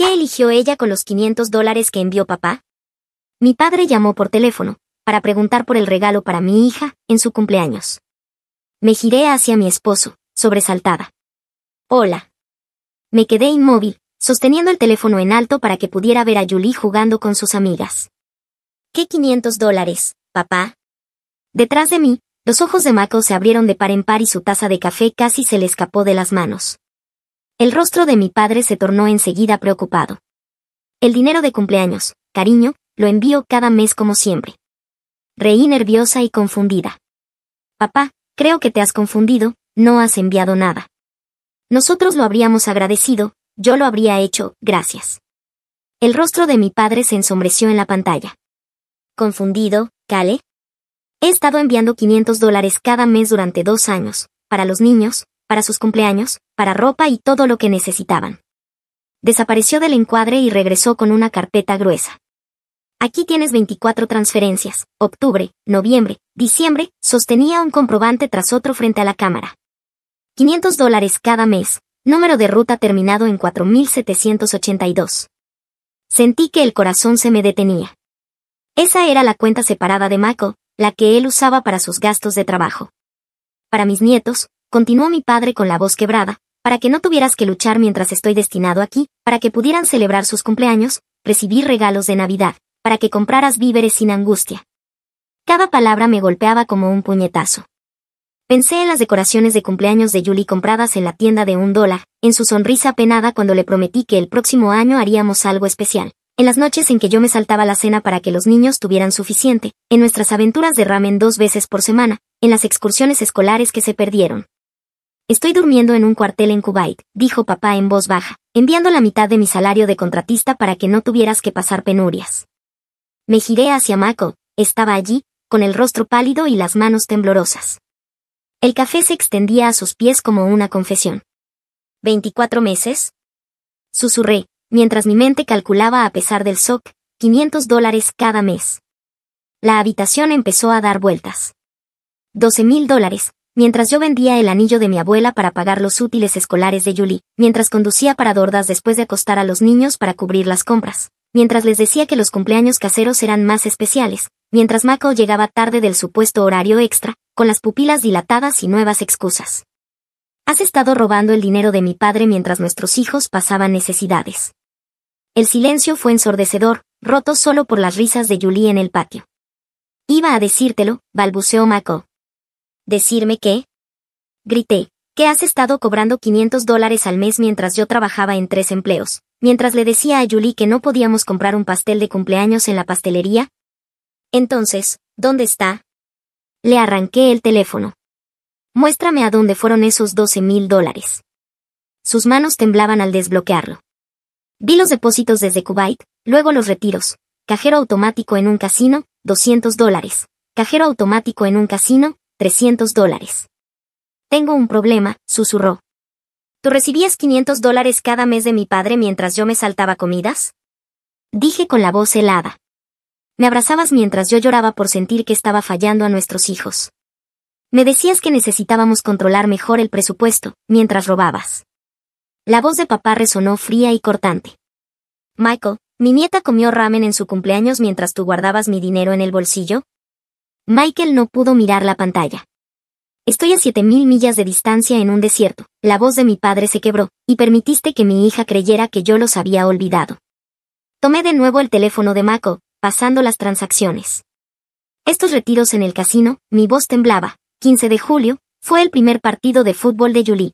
¿Qué eligió ella con los $500 que envió papá? Mi padre llamó por teléfono, para preguntar por el regalo para mi hija, en su cumpleaños. Me giré hacia mi esposo, sobresaltada. Hola. Me quedé inmóvil, sosteniendo el teléfono en alto para que pudiera ver a Julie jugando con sus amigas. ¿Qué $500, papá? Detrás de mí, los ojos de Mako se abrieron de par en par y su taza de café casi se le escapó de las manos. El rostro de mi padre se tornó enseguida preocupado. El dinero de cumpleaños, cariño, lo envío cada mes como siempre. Reí nerviosa y confundida. Papá, creo que te has confundido, no has enviado nada. Nosotros lo habríamos agradecido, yo lo habría hecho, gracias. El rostro de mi padre se ensombreció en la pantalla. ¿Confundido, Kale? He estado enviando $500 cada mes durante 2 años, para los niños, para sus cumpleaños, para ropa y todo lo que necesitaban. Desapareció del encuadre y regresó con una carpeta gruesa. Aquí tienes 24 transferencias, octubre, noviembre, diciembre, sostenía un comprobante tras otro frente a la cámara. $500 cada mes, número de ruta terminado en 4782. Sentí que el corazón se me detenía. Esa era la cuenta separada de Mako, la que él usaba para sus gastos de trabajo. Para mis nietos, continuó mi padre con la voz quebrada, para que no tuvieras que luchar mientras estoy destinado aquí, para que pudieran celebrar sus cumpleaños, recibir regalos de Navidad, para que compraras víveres sin angustia. Cada palabra me golpeaba como un puñetazo. Pensé en las decoraciones de cumpleaños de Julie compradas en la tienda de $1, en su sonrisa apenada cuando le prometí que el próximo año haríamos algo especial, en las noches en que yo me saltaba la cena para que los niños tuvieran suficiente, en nuestras aventuras de ramen 2 veces por semana, en las excursiones escolares que se perdieron. Estoy durmiendo en un cuartel en Kuwait, dijo papá en voz baja, enviando la mitad de mi salario de contratista para que no tuvieras que pasar penurias. Me giré hacia Mako, estaba allí, con el rostro pálido y las manos temblorosas. El café se extendía a sus pies como una confesión. ¿24 meses? Susurré, mientras mi mente calculaba a pesar del shock, $500 cada mes. La habitación empezó a dar vueltas. $12,000, mientras yo vendía el anillo de mi abuela para pagar los útiles escolares de Julie, mientras conducía para Dordas después de acostar a los niños para cubrir las compras, mientras les decía que los cumpleaños caseros eran más especiales, mientras Mako llegaba tarde del supuesto horario extra, con las pupilas dilatadas y nuevas excusas. Has estado robando el dinero de mi padre mientras nuestros hijos pasaban necesidades. El silencio fue ensordecedor, roto solo por las risas de Julie en el patio. Iba a decírtelo, balbuceó Mako. ¿Decirme qué? Grité, que has estado cobrando $500 al mes mientras yo trabajaba en 3 empleos, mientras le decía a Julie que no podíamos comprar un pastel de cumpleaños en la pastelería. Entonces, ¿dónde está? Le arranqué el teléfono. Muéstrame a dónde fueron esos $12,000. Sus manos temblaban al desbloquearlo. Vi los depósitos desde Kuwait, luego los retiros. Cajero automático en un casino, $200. Cajero automático en un casino, $300. Tengo un problema, susurró. ¿Tú recibías $500 cada mes de mi padre mientras yo me saltaba comidas? Dije con la voz helada. Me abrazabas mientras yo lloraba por sentir que estaba fallando a nuestros hijos. Me decías que necesitábamos controlar mejor el presupuesto, mientras robabas. La voz de papá resonó fría y cortante. Michael, ¿mi nieta comió ramen en su cumpleaños mientras tú guardabas mi dinero en el bolsillo? Michael no pudo mirar la pantalla. Estoy a 7,000 millas de distancia en un desierto. La voz de mi padre se quebró, y permitiste que mi hija creyera que yo los había olvidado. Tomé de nuevo el teléfono de Mako, pasando las transacciones. Estos retiros en el casino, mi voz temblaba. 15 de julio, fue el primer partido de fútbol de Julie.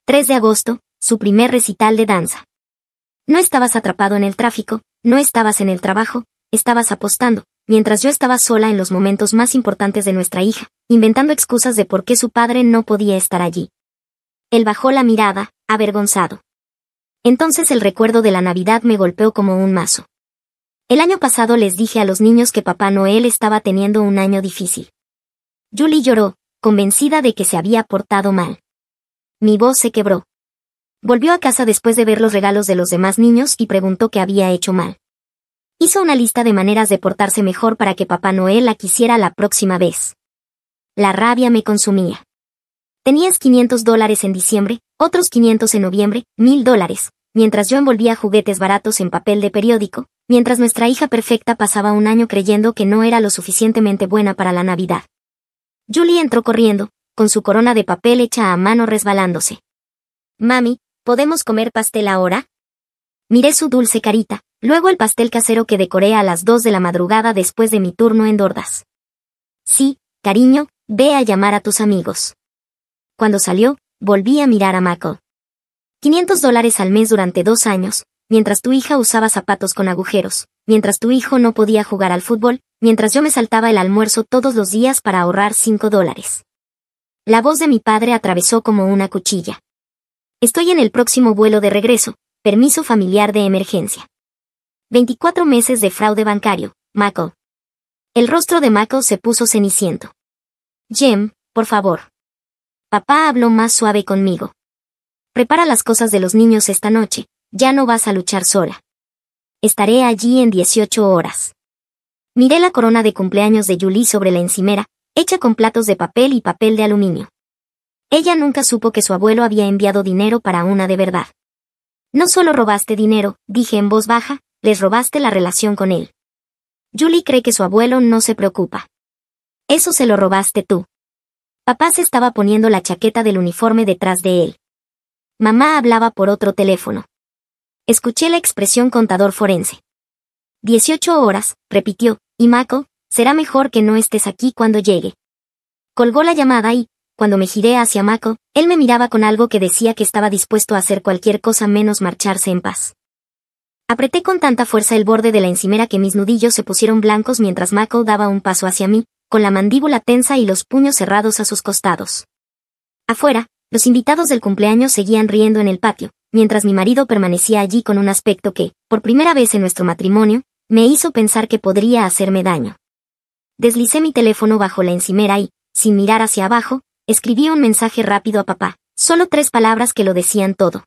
3 de agosto, su primer recital de danza. No estabas atrapado en el tráfico, no estabas en el trabajo, estabas apostando, mientras yo estaba sola en los momentos más importantes de nuestra hija, inventando excusas de por qué su padre no podía estar allí. Él bajó la mirada, avergonzado. Entonces el recuerdo de la Navidad me golpeó como un mazo. El año pasado les dije a los niños que Papá Noel estaba teniendo un año difícil. Julie lloró, convencida de que se había portado mal. Mi voz se quebró. Volvió a casa después de ver los regalos de los demás niños y preguntó qué había hecho mal. Hizo una lista de maneras de portarse mejor para que Papá Noel la quisiera la próxima vez. La rabia me consumía. Tenías $500 en diciembre, otros 500 en noviembre, $1,000. mientras yo envolvía juguetes baratos en papel de periódico, mientras nuestra hija perfecta pasaba un año creyendo que no era lo suficientemente buena para la Navidad. Julie entró corriendo, con su corona de papel hecha a mano resbalándose. «Mami, ¿podemos comer pastel ahora?» Miré su dulce carita, luego el pastel casero que decoré a las 2 de la madrugada después de mi turno en Dordas. «Sí, cariño, ve a llamar a tus amigos». Cuando salió, volví a mirar a Michael. $500 al mes durante 2 años, mientras tu hija usaba zapatos con agujeros, mientras tu hijo no podía jugar al fútbol, mientras yo me saltaba el almuerzo todos los días para ahorrar $5. La voz de mi padre atravesó como una cuchilla. Estoy en el próximo vuelo de regreso, permiso familiar de emergencia. 24 meses de fraude bancario, Michael. El rostro de Michael se puso ceniciento. Jem, por favor. Papá habló más suave conmigo. Prepara las cosas de los niños esta noche, ya no vas a luchar sola. Estaré allí en 18 horas. Miré la corona de cumpleaños de Julie sobre la encimera, hecha con platos de papel y papel de aluminio. Ella nunca supo que su abuelo había enviado dinero para una de verdad. No solo robaste dinero, dije en voz baja, les robaste la relación con él. Julie cree que su abuelo no se preocupa. Eso se lo robaste tú. Papá se estaba poniendo la chaqueta del uniforme detrás de él. Mamá hablaba por otro teléfono. Escuché la expresión contador forense. 18 horas, repitió, y Michael, será mejor que no estés aquí cuando llegue. Colgó la llamada y, cuando me giré hacia Michael, él me miraba con algo que decía que estaba dispuesto a hacer cualquier cosa menos marcharse en paz. Apreté con tanta fuerza el borde de la encimera que mis nudillos se pusieron blancos mientras Michael daba un paso hacia mí, con la mandíbula tensa y los puños cerrados a sus costados. Afuera, los invitados del cumpleaños seguían riendo en el patio, mientras mi marido permanecía allí con un aspecto que, por primera vez en nuestro matrimonio, me hizo pensar que podría hacerme daño. Deslicé mi teléfono bajo la encimera y, sin mirar hacia abajo, escribí un mensaje rápido a papá, solo 3 palabras que lo decían todo.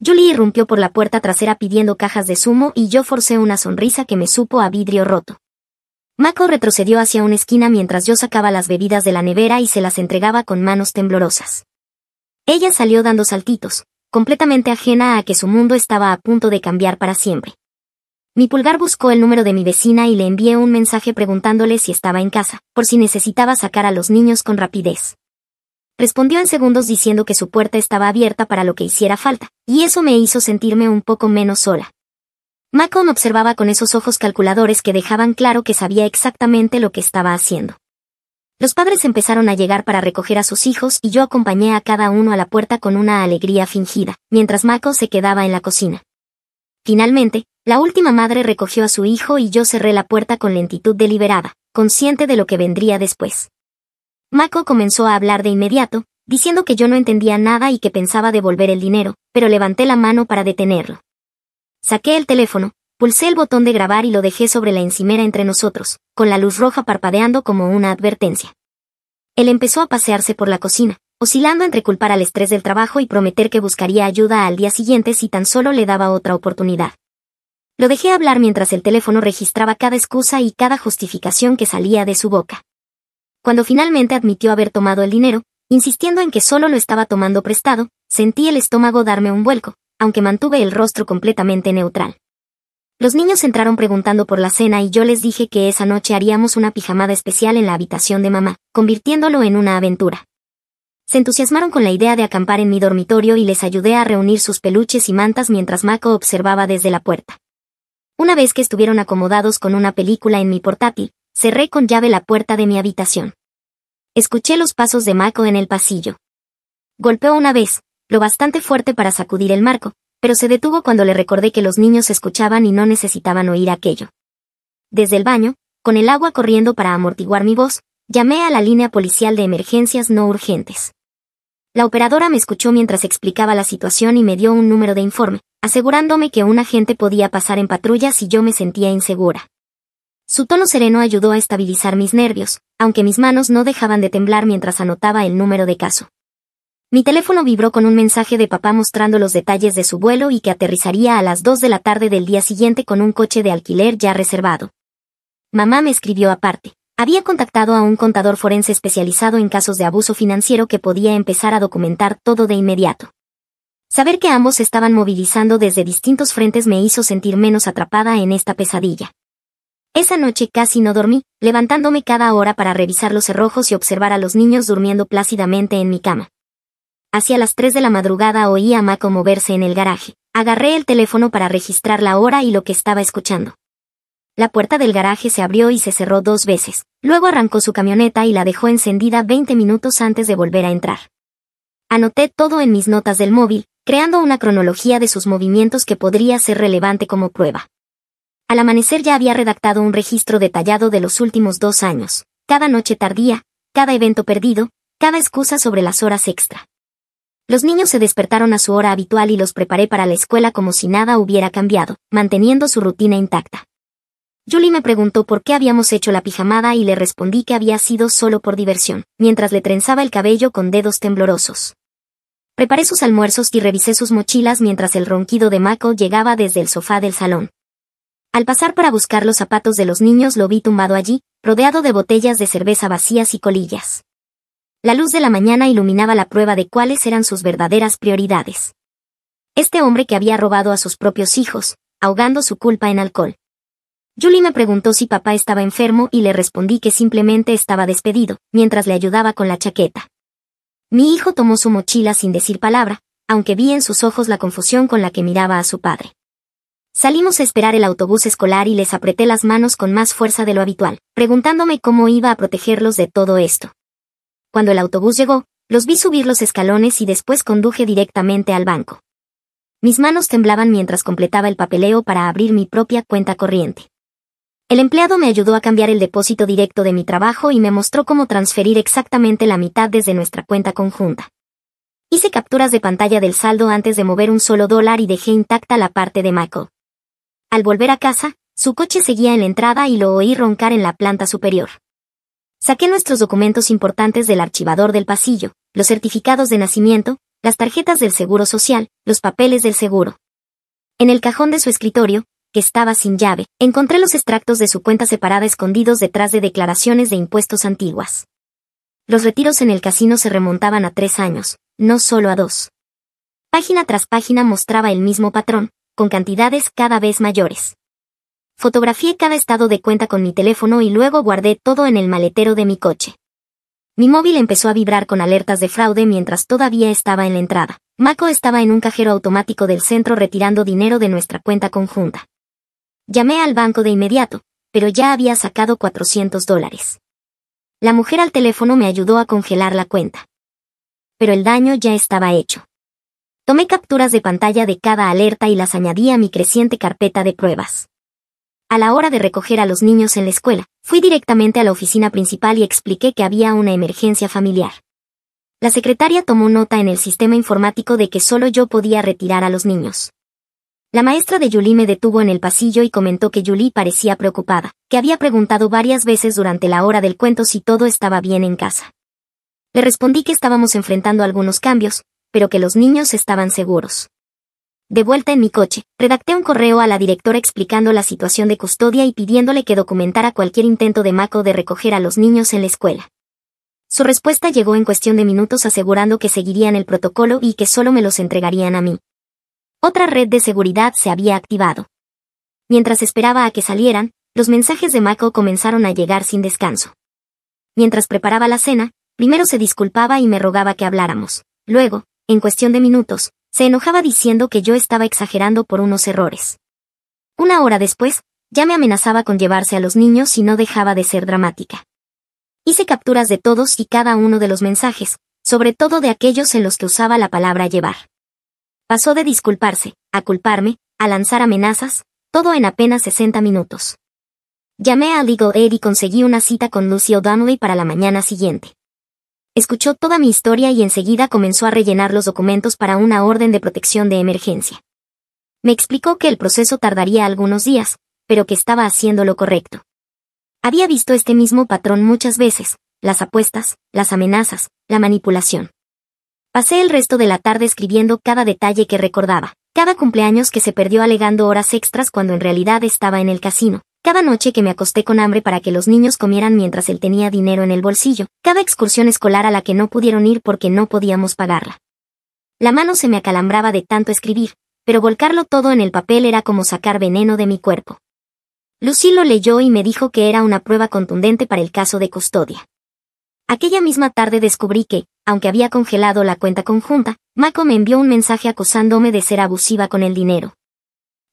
Julie irrumpió por la puerta trasera pidiendo cajas de zumo y yo forcé una sonrisa que me supo a vidrio roto. Mako retrocedió hacia una esquina mientras yo sacaba las bebidas de la nevera y se las entregaba con manos temblorosas. Ella salió dando saltitos, completamente ajena a que su mundo estaba a punto de cambiar para siempre. Mi pulgar buscó el número de mi vecina y le envié un mensaje preguntándole si estaba en casa, por si necesitaba sacar a los niños con rapidez. Respondió en segundos diciendo que su puerta estaba abierta para lo que hiciera falta, y eso me hizo sentirme un poco menos sola. Mako me observaba con esos ojos calculadores que dejaban claro que sabía exactamente lo que estaba haciendo. Los padres empezaron a llegar para recoger a sus hijos y yo acompañé a cada uno a la puerta con una alegría fingida, mientras Mako se quedaba en la cocina. Finalmente, la última madre recogió a su hijo y yo cerré la puerta con lentitud deliberada, consciente de lo que vendría después. Mako comenzó a hablar de inmediato, diciendo que yo no entendía nada y que pensaba devolver el dinero, pero levanté la mano para detenerlo. Saqué el teléfono, pulsé el botón de grabar y lo dejé sobre la encimera entre nosotros, con la luz roja parpadeando como una advertencia. Él empezó a pasearse por la cocina, oscilando entre culpar al estrés del trabajo y prometer que buscaría ayuda al día siguiente si tan solo le daba otra oportunidad. Lo dejé hablar mientras el teléfono registraba cada excusa y cada justificación que salía de su boca. Cuando finalmente admitió haber tomado el dinero, insistiendo en que solo lo estaba tomando prestado, sentí el estómago darme un vuelco, aunque mantuve el rostro completamente neutral. Los niños entraron preguntando por la cena y yo les dije que esa noche haríamos una pijamada especial en la habitación de mamá, convirtiéndolo en una aventura. Se entusiasmaron con la idea de acampar en mi dormitorio y les ayudé a reunir sus peluches y mantas mientras Mako observaba desde la puerta. Una vez que estuvieron acomodados con una película en mi portátil, cerré con llave la puerta de mi habitación. Escuché los pasos de Mako en el pasillo. Golpeó una vez, lo bastante fuerte para sacudir el marco, pero se detuvo cuando le recordé que los niños escuchaban y no necesitaban oír aquello. Desde el baño, con el agua corriendo para amortiguar mi voz, llamé a la línea policial de emergencias no urgentes. La operadora me escuchó mientras explicaba la situación y me dio un número de informe, asegurándome que un agente podía pasar en patrulla si yo me sentía insegura. Su tono sereno ayudó a estabilizar mis nervios, aunque mis manos no dejaban de temblar mientras anotaba el número de caso. Mi teléfono vibró con un mensaje de papá mostrando los detalles de su vuelo y que aterrizaría a las 2 de la tarde del día siguiente con un coche de alquiler ya reservado. Mamá me escribió aparte. Había contactado a un contador forense especializado en casos de abuso financiero que podía empezar a documentar todo de inmediato. Saber que ambos estaban movilizando desde distintos frentes me hizo sentir menos atrapada en esta pesadilla. Esa noche casi no dormí, levantándome cada hora para revisar los cerrojos y observar a los niños durmiendo plácidamente en mi cama. Hacia las 3 de la madrugada oí a Mako moverse en el garaje. Agarré el teléfono para registrar la hora y lo que estaba escuchando. La puerta del garaje se abrió y se cerró 2 veces. Luego arrancó su camioneta y la dejó encendida 20 minutos antes de volver a entrar. Anoté todo en mis notas del móvil, creando una cronología de sus movimientos que podría ser relevante como prueba. Al amanecer ya había redactado un registro detallado de los últimos 2 años, cada noche tardía, cada evento perdido, cada excusa sobre las horas extra. Los niños se despertaron a su hora habitual y los preparé para la escuela como si nada hubiera cambiado, manteniendo su rutina intacta. Julie me preguntó por qué habíamos hecho la pijamada y le respondí que había sido solo por diversión, mientras le trenzaba el cabello con dedos temblorosos. Preparé sus almuerzos y revisé sus mochilas mientras el ronquido de Mako llegaba desde el sofá del salón. Al pasar para buscar los zapatos de los niños lo vi tumbado allí, rodeado de botellas de cerveza vacías y colillas. La luz de la mañana iluminaba la prueba de cuáles eran sus verdaderas prioridades. Este hombre que había robado a sus propios hijos, ahogando su culpa en alcohol. Julie me preguntó si papá estaba enfermo y le respondí que simplemente estaba despedido, mientras le ayudaba con la chaqueta. Mi hijo tomó su mochila sin decir palabra, aunque vi en sus ojos la confusión con la que miraba a su padre. Salimos a esperar el autobús escolar y les apreté las manos con más fuerza de lo habitual, preguntándome cómo iba a protegerlos de todo esto. Cuando el autobús llegó, los vi subir los escalones y después conduje directamente al banco. Mis manos temblaban mientras completaba el papeleo para abrir mi propia cuenta corriente. El empleado me ayudó a cambiar el depósito directo de mi trabajo y me mostró cómo transferir exactamente la mitad desde nuestra cuenta conjunta. Hice capturas de pantalla del saldo antes de mover un solo dólar y dejé intacta la parte de Mako. Al volver a casa, su coche seguía en la entrada y lo oí roncar en la planta superior. Saqué nuestros documentos importantes del archivador del pasillo, los certificados de nacimiento, las tarjetas del seguro social, los papeles del seguro. En el cajón de su escritorio, que estaba sin llave, encontré los extractos de su cuenta separada escondidos detrás de declaraciones de impuestos antiguas. Los retiros en el casino se remontaban a 3 años, no solo a 2. Página tras página mostraba el mismo patrón, con cantidades cada vez mayores. Fotografié cada estado de cuenta con mi teléfono y luego guardé todo en el maletero de mi coche. Mi móvil empezó a vibrar con alertas de fraude mientras todavía estaba en la entrada. Mako estaba en un cajero automático del centro retirando dinero de nuestra cuenta conjunta. Llamé al banco de inmediato, pero ya había sacado $400. La mujer al teléfono me ayudó a congelar la cuenta. Pero el daño ya estaba hecho. Tomé capturas de pantalla de cada alerta y las añadí a mi creciente carpeta de pruebas. A la hora de recoger a los niños en la escuela, fui directamente a la oficina principal y expliqué que había una emergencia familiar. La secretaria tomó nota en el sistema informático de que solo yo podía retirar a los niños. La maestra de Julie me detuvo en el pasillo y comentó que Julie parecía preocupada, que había preguntado varias veces durante la hora del cuento si todo estaba bien en casa. Le respondí que estábamos enfrentando algunos cambios, pero que los niños estaban seguros. De vuelta en mi coche, redacté un correo a la directora explicando la situación de custodia y pidiéndole que documentara cualquier intento de Mako de recoger a los niños en la escuela. Su respuesta llegó en cuestión de minutos asegurando que seguirían el protocolo y que solo me los entregarían a mí. Otra red de seguridad se había activado. Mientras esperaba a que salieran, los mensajes de Mako comenzaron a llegar sin descanso. Mientras preparaba la cena, primero se disculpaba y me rogaba que habláramos. Luego, en cuestión de minutos, se enojaba diciendo que yo estaba exagerando por unos errores. 1 hora después, ya me amenazaba con llevarse a los niños si no dejaba de ser dramática. Hice capturas de todos y cada uno de los mensajes, sobre todo de aquellos en los que usaba la palabra llevar. Pasó de disculparse, a culparme, a lanzar amenazas, todo en apenas 60 minutos. Llamé a Legal Aid y conseguí una cita con Lucy O'Donnell para la mañana siguiente. Escuchó toda mi historia y enseguida comenzó a rellenar los documentos para una orden de protección de emergencia. Me explicó que el proceso tardaría algunos días, pero que estaba haciendo lo correcto. Había visto este mismo patrón muchas veces, las apuestas, las amenazas, la manipulación. Pasé el resto de la tarde escribiendo cada detalle que recordaba, cada cumpleaños que se perdió alegando horas extras cuando en realidad estaba en el casino, cada noche que me acosté con hambre para que los niños comieran mientras él tenía dinero en el bolsillo, cada excursión escolar a la que no pudieron ir porque no podíamos pagarla. La mano se me acalambraba de tanto escribir, pero volcarlo todo en el papel era como sacar veneno de mi cuerpo. Lucy lo leyó y me dijo que era una prueba contundente para el caso de custodia. Aquella misma tarde descubrí que, aunque había congelado la cuenta conjunta, Mako me envió un mensaje acusándome de ser abusiva con el dinero.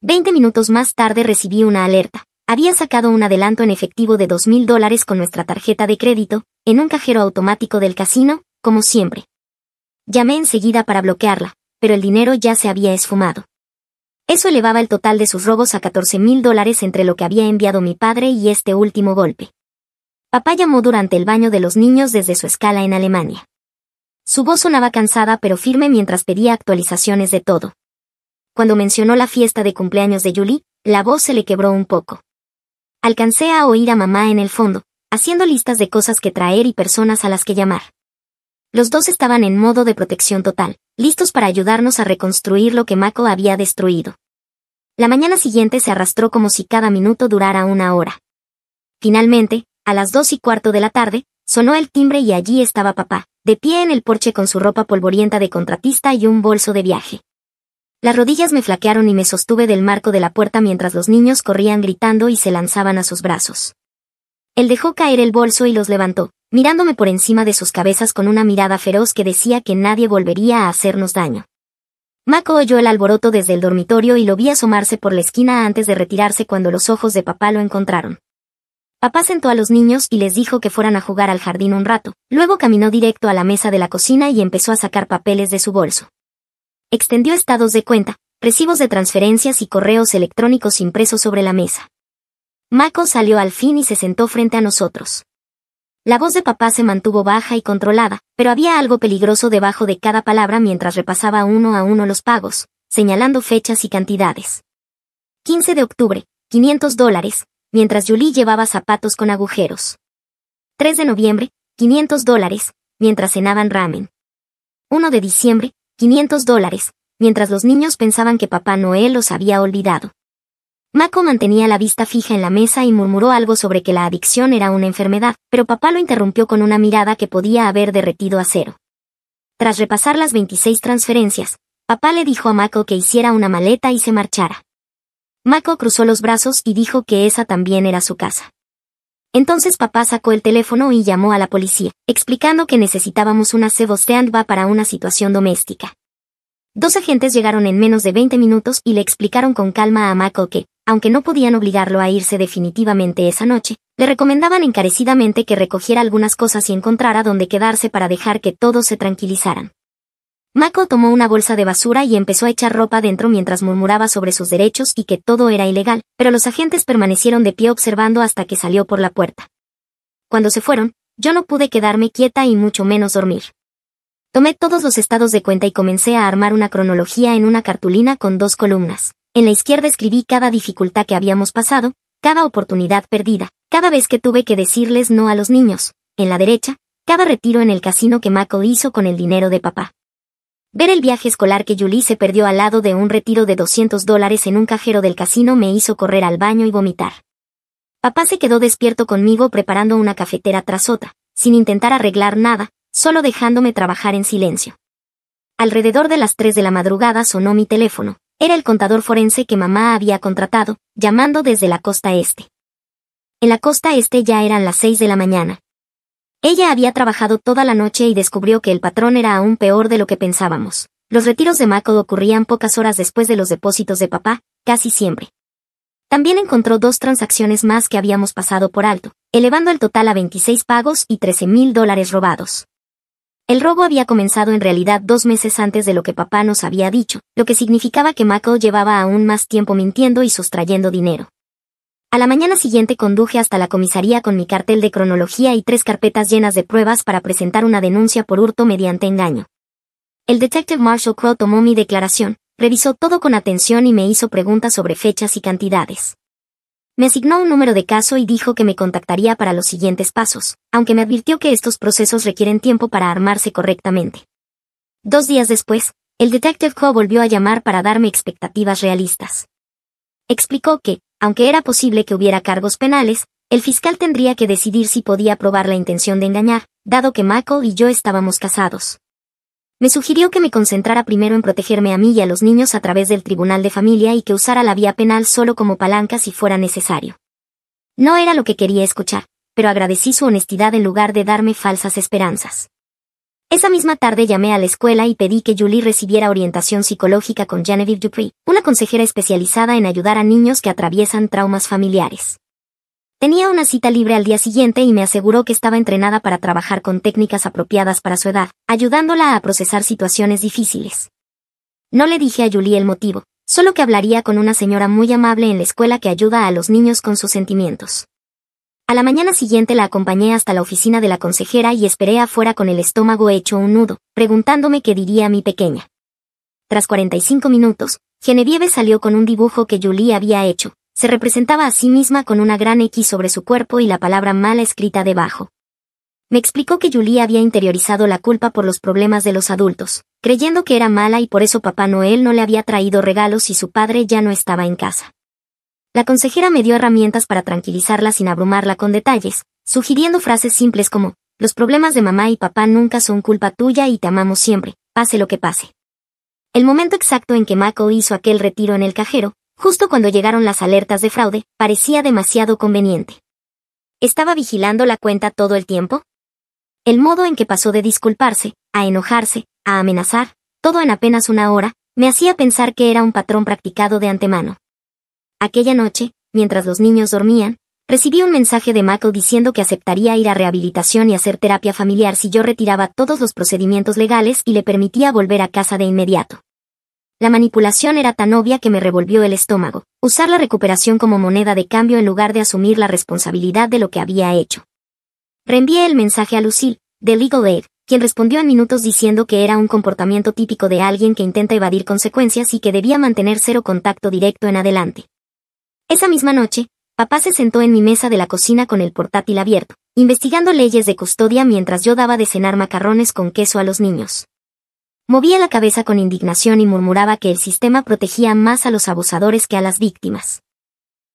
20 minutos más tarde recibí una alerta. Había sacado un adelanto en efectivo de $2,000 con nuestra tarjeta de crédito, en un cajero automático del casino, como siempre. Llamé enseguida para bloquearla, pero el dinero ya se había esfumado. Eso elevaba el total de sus robos a $14,000 entre lo que había enviado mi padre y este último golpe. Papá llamó durante el baño de los niños desde su escala en Alemania. Su voz sonaba cansada pero firme mientras pedía actualizaciones de todo. Cuando mencionó la fiesta de cumpleaños de Julie, la voz se le quebró un poco. Alcancé a oír a mamá en el fondo, haciendo listas de cosas que traer y personas a las que llamar. Los dos estaban en modo de protección total, listos para ayudarnos a reconstruir lo que Mako había destruido. La mañana siguiente se arrastró como si cada minuto durara una hora. Finalmente, a las 2:15 de la tarde, sonó el timbre y allí estaba papá, de pie en el porche con su ropa polvorienta de contratista y un bolso de viaje. Las rodillas me flaquearon y me sostuve del marco de la puerta mientras los niños corrían gritando y se lanzaban a sus brazos. Él dejó caer el bolso y los levantó, mirándome por encima de sus cabezas con una mirada feroz que decía que nadie volvería a hacernos daño. Mako oyó el alboroto desde el dormitorio y lo vi asomarse por la esquina antes de retirarse cuando los ojos de papá lo encontraron. Papá sentó a los niños y les dijo que fueran a jugar al jardín un rato, luego caminó directo a la mesa de la cocina y empezó a sacar papeles de su bolso. Extendió estados de cuenta, recibos de transferencias y correos electrónicos impresos sobre la mesa. Mako salió al fin y se sentó frente a nosotros. La voz de papá se mantuvo baja y controlada, pero había algo peligroso debajo de cada palabra mientras repasaba uno a uno los pagos, señalando fechas y cantidades. 15 de octubre, $500, mientras Julie llevaba zapatos con agujeros. 3 de noviembre, $500, mientras cenaban ramen. 1 de diciembre, $500, mientras los niños pensaban que Papá Noel los había olvidado. Mako mantenía la vista fija en la mesa y murmuró algo sobre que la adicción era una enfermedad, pero papá lo interrumpió con una mirada que podía haber derretido acero. Tras repasar las 26 transferencias, papá le dijo a Mako que hiciera una maleta y se marchara. Mako cruzó los brazos y dijo que esa también era su casa. Entonces papá sacó el teléfono y llamó a la policía, explicando que necesitábamos una civil stand-by para una situación doméstica. 2 agentes llegaron en menos de 20 minutos y le explicaron con calma a Mako que, aunque no podían obligarlo a irse definitivamente esa noche, le recomendaban encarecidamente que recogiera algunas cosas y encontrara dónde quedarse para dejar que todos se tranquilizaran. Mako tomó una bolsa de basura y empezó a echar ropa dentro mientras murmuraba sobre sus derechos y que todo era ilegal, pero los agentes permanecieron de pie observando hasta que salió por la puerta. Cuando se fueron, yo no pude quedarme quieta y mucho menos dormir. Tomé todos los estados de cuenta y comencé a armar una cronología en una cartulina con 2 columnas. En la izquierda escribí cada dificultad que habíamos pasado, cada oportunidad perdida, cada vez que tuve que decirles no a los niños. En la derecha, cada retiro en el casino que Mako hizo con el dinero de papá. Ver el viaje escolar que Julie se perdió al lado de un retiro de $200 en un cajero del casino me hizo correr al baño y vomitar. Papá se quedó despierto conmigo preparando una cafetera tras otra, sin intentar arreglar nada, solo dejándome trabajar en silencio. Alrededor de las 3 de la madrugada sonó mi teléfono. Era el contador forense que mamá había contratado, llamando desde la costa este. En la costa este ya eran las 6 de la mañana. Ella había trabajado toda la noche y descubrió que el patrón era aún peor de lo que pensábamos. Los retiros de Mako ocurrían pocas horas después de los depósitos de papá, casi siempre. También encontró 2 transacciones más que habíamos pasado por alto, elevando el total a 26 pagos y $13,000 robados. El robo había comenzado en realidad 2 meses antes de lo que papá nos había dicho, lo que significaba que Mako llevaba aún más tiempo mintiendo y sustrayendo dinero. A la mañana siguiente conduje hasta la comisaría con mi cartel de cronología y 3 carpetas llenas de pruebas para presentar una denuncia por hurto mediante engaño. El detective Marshall Crowe tomó mi declaración, revisó todo con atención y me hizo preguntas sobre fechas y cantidades. Me asignó un número de caso y dijo que me contactaría para los siguientes pasos, aunque me advirtió que estos procesos requieren tiempo para armarse correctamente. 2 días después, el detective Crowe volvió a llamar para darme expectativas realistas. Explicó que, aunque era posible que hubiera cargos penales, el fiscal tendría que decidir si podía probar la intención de engañar, dado que Mako y yo estábamos casados. Me sugirió que me concentrara primero en protegerme a mí y a los niños a través del tribunal de familia y que usara la vía penal solo como palanca si fuera necesario. No era lo que quería escuchar, pero agradecí su honestidad en lugar de darme falsas esperanzas. Esa misma tarde llamé a la escuela y pedí que Julie recibiera orientación psicológica con Genevieve Dupree, una consejera especializada en ayudar a niños que atraviesan traumas familiares. Tenía una cita libre al día siguiente y me aseguró que estaba entrenada para trabajar con técnicas apropiadas para su edad, ayudándola a procesar situaciones difíciles. No le dije a Julie el motivo, solo que hablaría con una señora muy amable en la escuela que ayuda a los niños con sus sentimientos. A la mañana siguiente la acompañé hasta la oficina de la consejera y esperé afuera con el estómago hecho un nudo, preguntándome qué diría mi pequeña. Tras 45 minutos, Genevieve salió con un dibujo que Julie había hecho. Se representaba a sí misma con una gran X sobre su cuerpo y la palabra mala escrita debajo. Me explicó que Julie había interiorizado la culpa por los problemas de los adultos, creyendo que era mala y por eso Papá Noel no le había traído regalos y su padre ya no estaba en casa. La consejera me dio herramientas para tranquilizarla sin abrumarla con detalles, sugiriendo frases simples como, los problemas de mamá y papá nunca son culpa tuya y te amamos siempre, pase lo que pase. El momento exacto en que Mako hizo aquel retiro en el cajero, justo cuando llegaron las alertas de fraude, parecía demasiado conveniente. ¿Estaba vigilando la cuenta todo el tiempo? El modo en que pasó de disculparse, a enojarse, a amenazar, todo en apenas una hora, me hacía pensar que era un patrón practicado de antemano. Aquella noche, mientras los niños dormían, recibí un mensaje de Mako diciendo que aceptaría ir a rehabilitación y hacer terapia familiar si yo retiraba todos los procedimientos legales y le permitía volver a casa de inmediato. La manipulación era tan obvia que me revolvió el estómago, usar la recuperación como moneda de cambio en lugar de asumir la responsabilidad de lo que había hecho. Reenvié el mensaje a Lucille, de Legal Aid, quien respondió en minutos diciendo que era un comportamiento típico de alguien que intenta evadir consecuencias y que debía mantener cero contacto directo en adelante. Esa misma noche, papá se sentó en mi mesa de la cocina con el portátil abierto, investigando leyes de custodia mientras yo daba de cenar macarrones con queso a los niños. Movía la cabeza con indignación y murmuraba que el sistema protegía más a los abusadores que a las víctimas.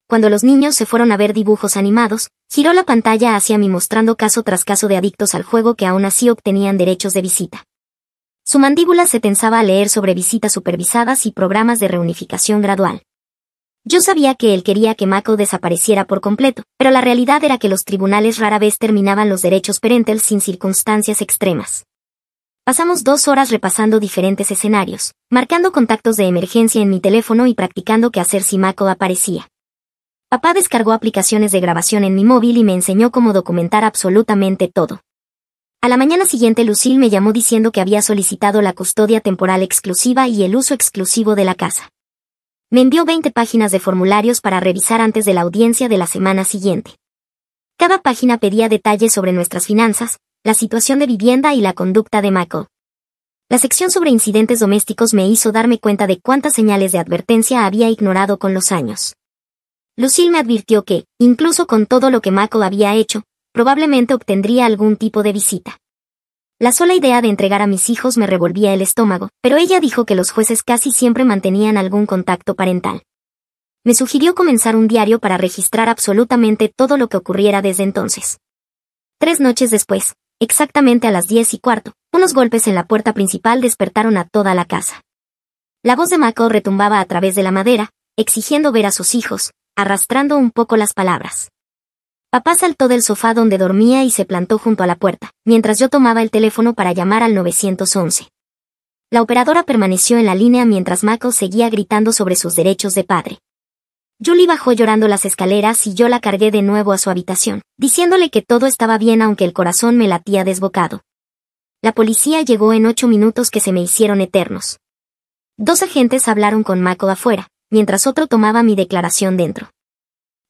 Cuando los niños se fueron a ver dibujos animados, giró la pantalla hacia mí mostrando caso tras caso de adictos al juego que aún así obtenían derechos de visita. Su mandíbula se tensaba al leer sobre visitas supervisadas y programas de reunificación gradual. Yo sabía que él quería que Mako desapareciera por completo, pero la realidad era que los tribunales rara vez terminaban los derechos parentales sin circunstancias extremas. Pasamos 2 horas repasando diferentes escenarios, marcando contactos de emergencia en mi teléfono y practicando qué hacer si Mako aparecía. Papá descargó aplicaciones de grabación en mi móvil y me enseñó cómo documentar absolutamente todo. A la mañana siguiente Lucille me llamó diciendo que había solicitado la custodia temporal exclusiva y el uso exclusivo de la casa. Me envió 20 páginas de formularios para revisar antes de la audiencia de la semana siguiente. Cada página pedía detalles sobre nuestras finanzas, la situación de vivienda y la conducta de Mako. La sección sobre incidentes domésticos me hizo darme cuenta de cuántas señales de advertencia había ignorado con los años. Lucille me advirtió que, incluso con todo lo que Mako había hecho, probablemente obtendría algún tipo de visita. La sola idea de entregar a mis hijos me revolvía el estómago, pero ella dijo que los jueces casi siempre mantenían algún contacto parental. Me sugirió comenzar un diario para registrar absolutamente todo lo que ocurriera desde entonces. 3 noches después, exactamente a las 10:15, unos golpes en la puerta principal despertaron a toda la casa. La voz de Mako retumbaba a través de la madera, exigiendo ver a sus hijos, arrastrando un poco las palabras. Papá saltó del sofá donde dormía y se plantó junto a la puerta, mientras yo tomaba el teléfono para llamar al 911. La operadora permaneció en la línea mientras Mako seguía gritando sobre sus derechos de padre. Julie bajó llorando las escaleras y yo la cargué de nuevo a su habitación, diciéndole que todo estaba bien aunque el corazón me latía desbocado. La policía llegó en 8 minutos que se me hicieron eternos. 2 agentes hablaron con Mako afuera, mientras otro tomaba mi declaración dentro.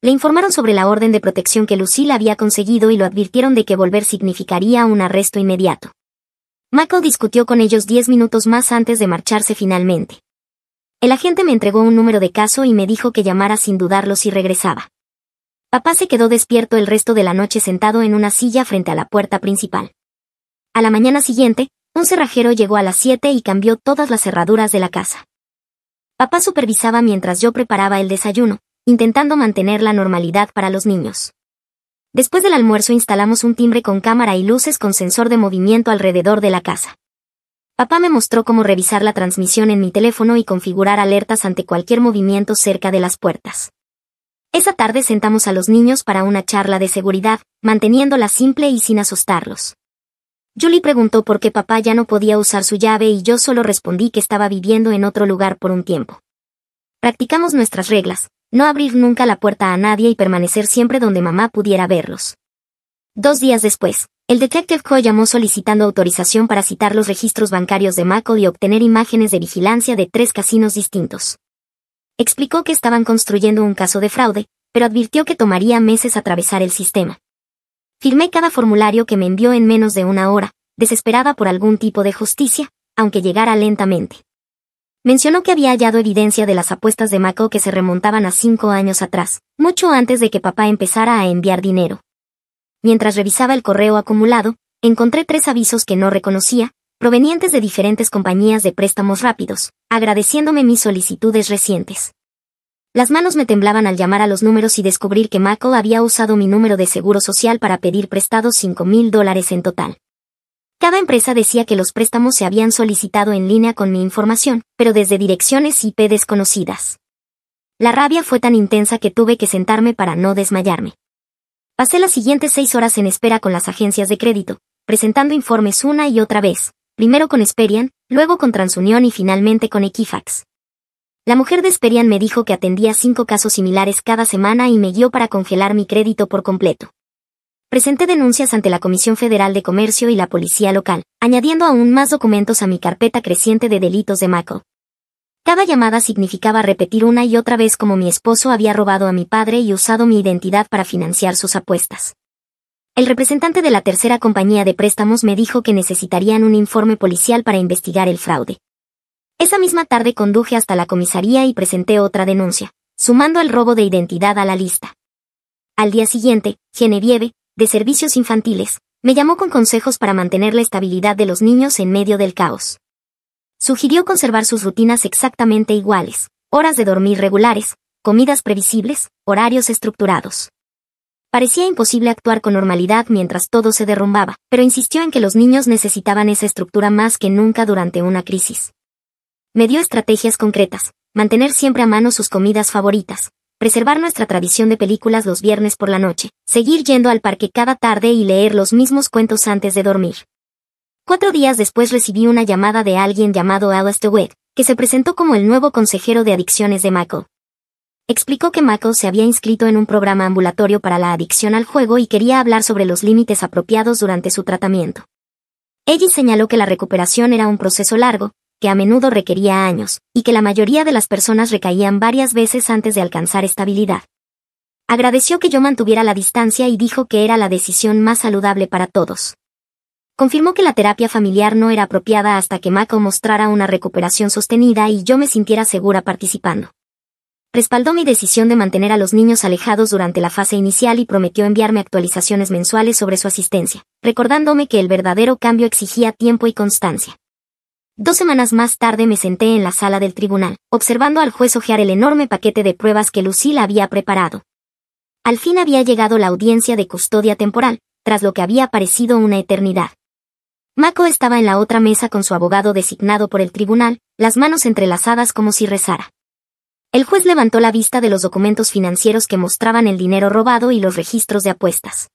Le informaron sobre la orden de protección que Lucille había conseguido y lo advirtieron de que volver significaría un arresto inmediato. Mako discutió con ellos 10 minutos más antes de marcharse finalmente. El agente me entregó un número de caso y me dijo que llamara sin dudarlo si regresaba. Papá se quedó despierto el resto de la noche sentado en una silla frente a la puerta principal. A la mañana siguiente, un cerrajero llegó a las 7 y cambió todas las cerraduras de la casa. Papá supervisaba mientras yo preparaba el desayuno, intentando mantener la normalidad para los niños. Después del almuerzo instalamos un timbre con cámara y luces con sensor de movimiento alrededor de la casa. Papá me mostró cómo revisar la transmisión en mi teléfono y configurar alertas ante cualquier movimiento cerca de las puertas. Esa tarde sentamos a los niños para una charla de seguridad, manteniéndola simple y sin asustarlos. Julie preguntó por qué papá ya no podía usar su llave y yo solo respondí que estaba viviendo en otro lugar por un tiempo. Practicamos nuestras reglas, no abrir nunca la puerta a nadie y permanecer siempre donde mamá pudiera verlos. 2 días después, el Detective Coe llamó solicitando autorización para citar los registros bancarios de Mako y obtener imágenes de vigilancia de 3 casinos distintos. Explicó que estaban construyendo un caso de fraude, pero advirtió que tomaría meses atravesar el sistema. Firmé cada formulario que me envió en menos de 1 hora, desesperada por algún tipo de justicia, aunque llegara lentamente. Mencionó que había hallado evidencia de las apuestas de Mako que se remontaban a 5 años atrás, mucho antes de que papá empezara a enviar dinero. Mientras revisaba el correo acumulado, encontré 3 avisos que no reconocía, provenientes de diferentes compañías de préstamos rápidos, agradeciéndome mis solicitudes recientes. Las manos me temblaban al llamar a los números y descubrir que Mako había usado mi número de seguro social para pedir prestados $5,000 en total. Cada empresa decía que los préstamos se habían solicitado en línea con mi información, pero desde direcciones IP desconocidas. La rabia fue tan intensa que tuve que sentarme para no desmayarme. Pasé las siguientes 6 horas en espera con las agencias de crédito, presentando informes una y otra vez, primero con Experian, luego con TransUnion y finalmente con Equifax. La mujer de Experian me dijo que atendía 5 casos similares cada semana y me guió para congelar mi crédito por completo. Presenté denuncias ante la Comisión Federal de Comercio y la policía local, añadiendo aún más documentos a mi carpeta creciente de delitos de Mako. Cada llamada significaba repetir una y otra vez cómo mi esposo había robado a mi padre y usado mi identidad para financiar sus apuestas. El representante de la tercera compañía de préstamos me dijo que necesitarían un informe policial para investigar el fraude. Esa misma tarde conduje hasta la comisaría y presenté otra denuncia, sumando el robo de identidad a la lista. Al día siguiente, Genevieve, de Servicios Infantiles, me llamó con consejos para mantener la estabilidad de los niños en medio del caos. Sugirió conservar sus rutinas exactamente iguales, horas de dormir regulares, comidas previsibles, horarios estructurados. Parecía imposible actuar con normalidad mientras todo se derrumbaba, pero insistió en que los niños necesitaban esa estructura más que nunca durante una crisis. Me dio estrategias concretas: mantener siempre a mano sus comidas favoritas, preservar nuestra tradición de películas los viernes por la noche, seguir yendo al parque cada tarde y leer los mismos cuentos antes de dormir. 4 días después recibí una llamada de alguien llamado Alistair Webb, que se presentó como el nuevo consejero de adicciones de Mako. Explicó que Mako se había inscrito en un programa ambulatorio para la adicción al juego y quería hablar sobre los límites apropiados durante su tratamiento. Ella señaló que la recuperación era un proceso largo, que a menudo requería años, y que la mayoría de las personas recaían varias veces antes de alcanzar estabilidad. Agradeció que yo mantuviera la distancia y dijo que era la decisión más saludable para todos. Confirmó que la terapia familiar no era apropiada hasta que Mako mostrara una recuperación sostenida y yo me sintiera segura participando. Respaldó mi decisión de mantener a los niños alejados durante la fase inicial y prometió enviarme actualizaciones mensuales sobre su asistencia, recordándome que el verdadero cambio exigía tiempo y constancia. 2 semanas más tarde me senté en la sala del tribunal, observando al juez hojear el enorme paquete de pruebas que Lucille había preparado. Al fin había llegado la audiencia de custodia temporal, tras lo que había parecido una eternidad. Mako estaba en la otra mesa con su abogado designado por el tribunal, las manos entrelazadas como si rezara. El juez levantó la vista de los documentos financieros que mostraban el dinero robado y los registros de apuestas.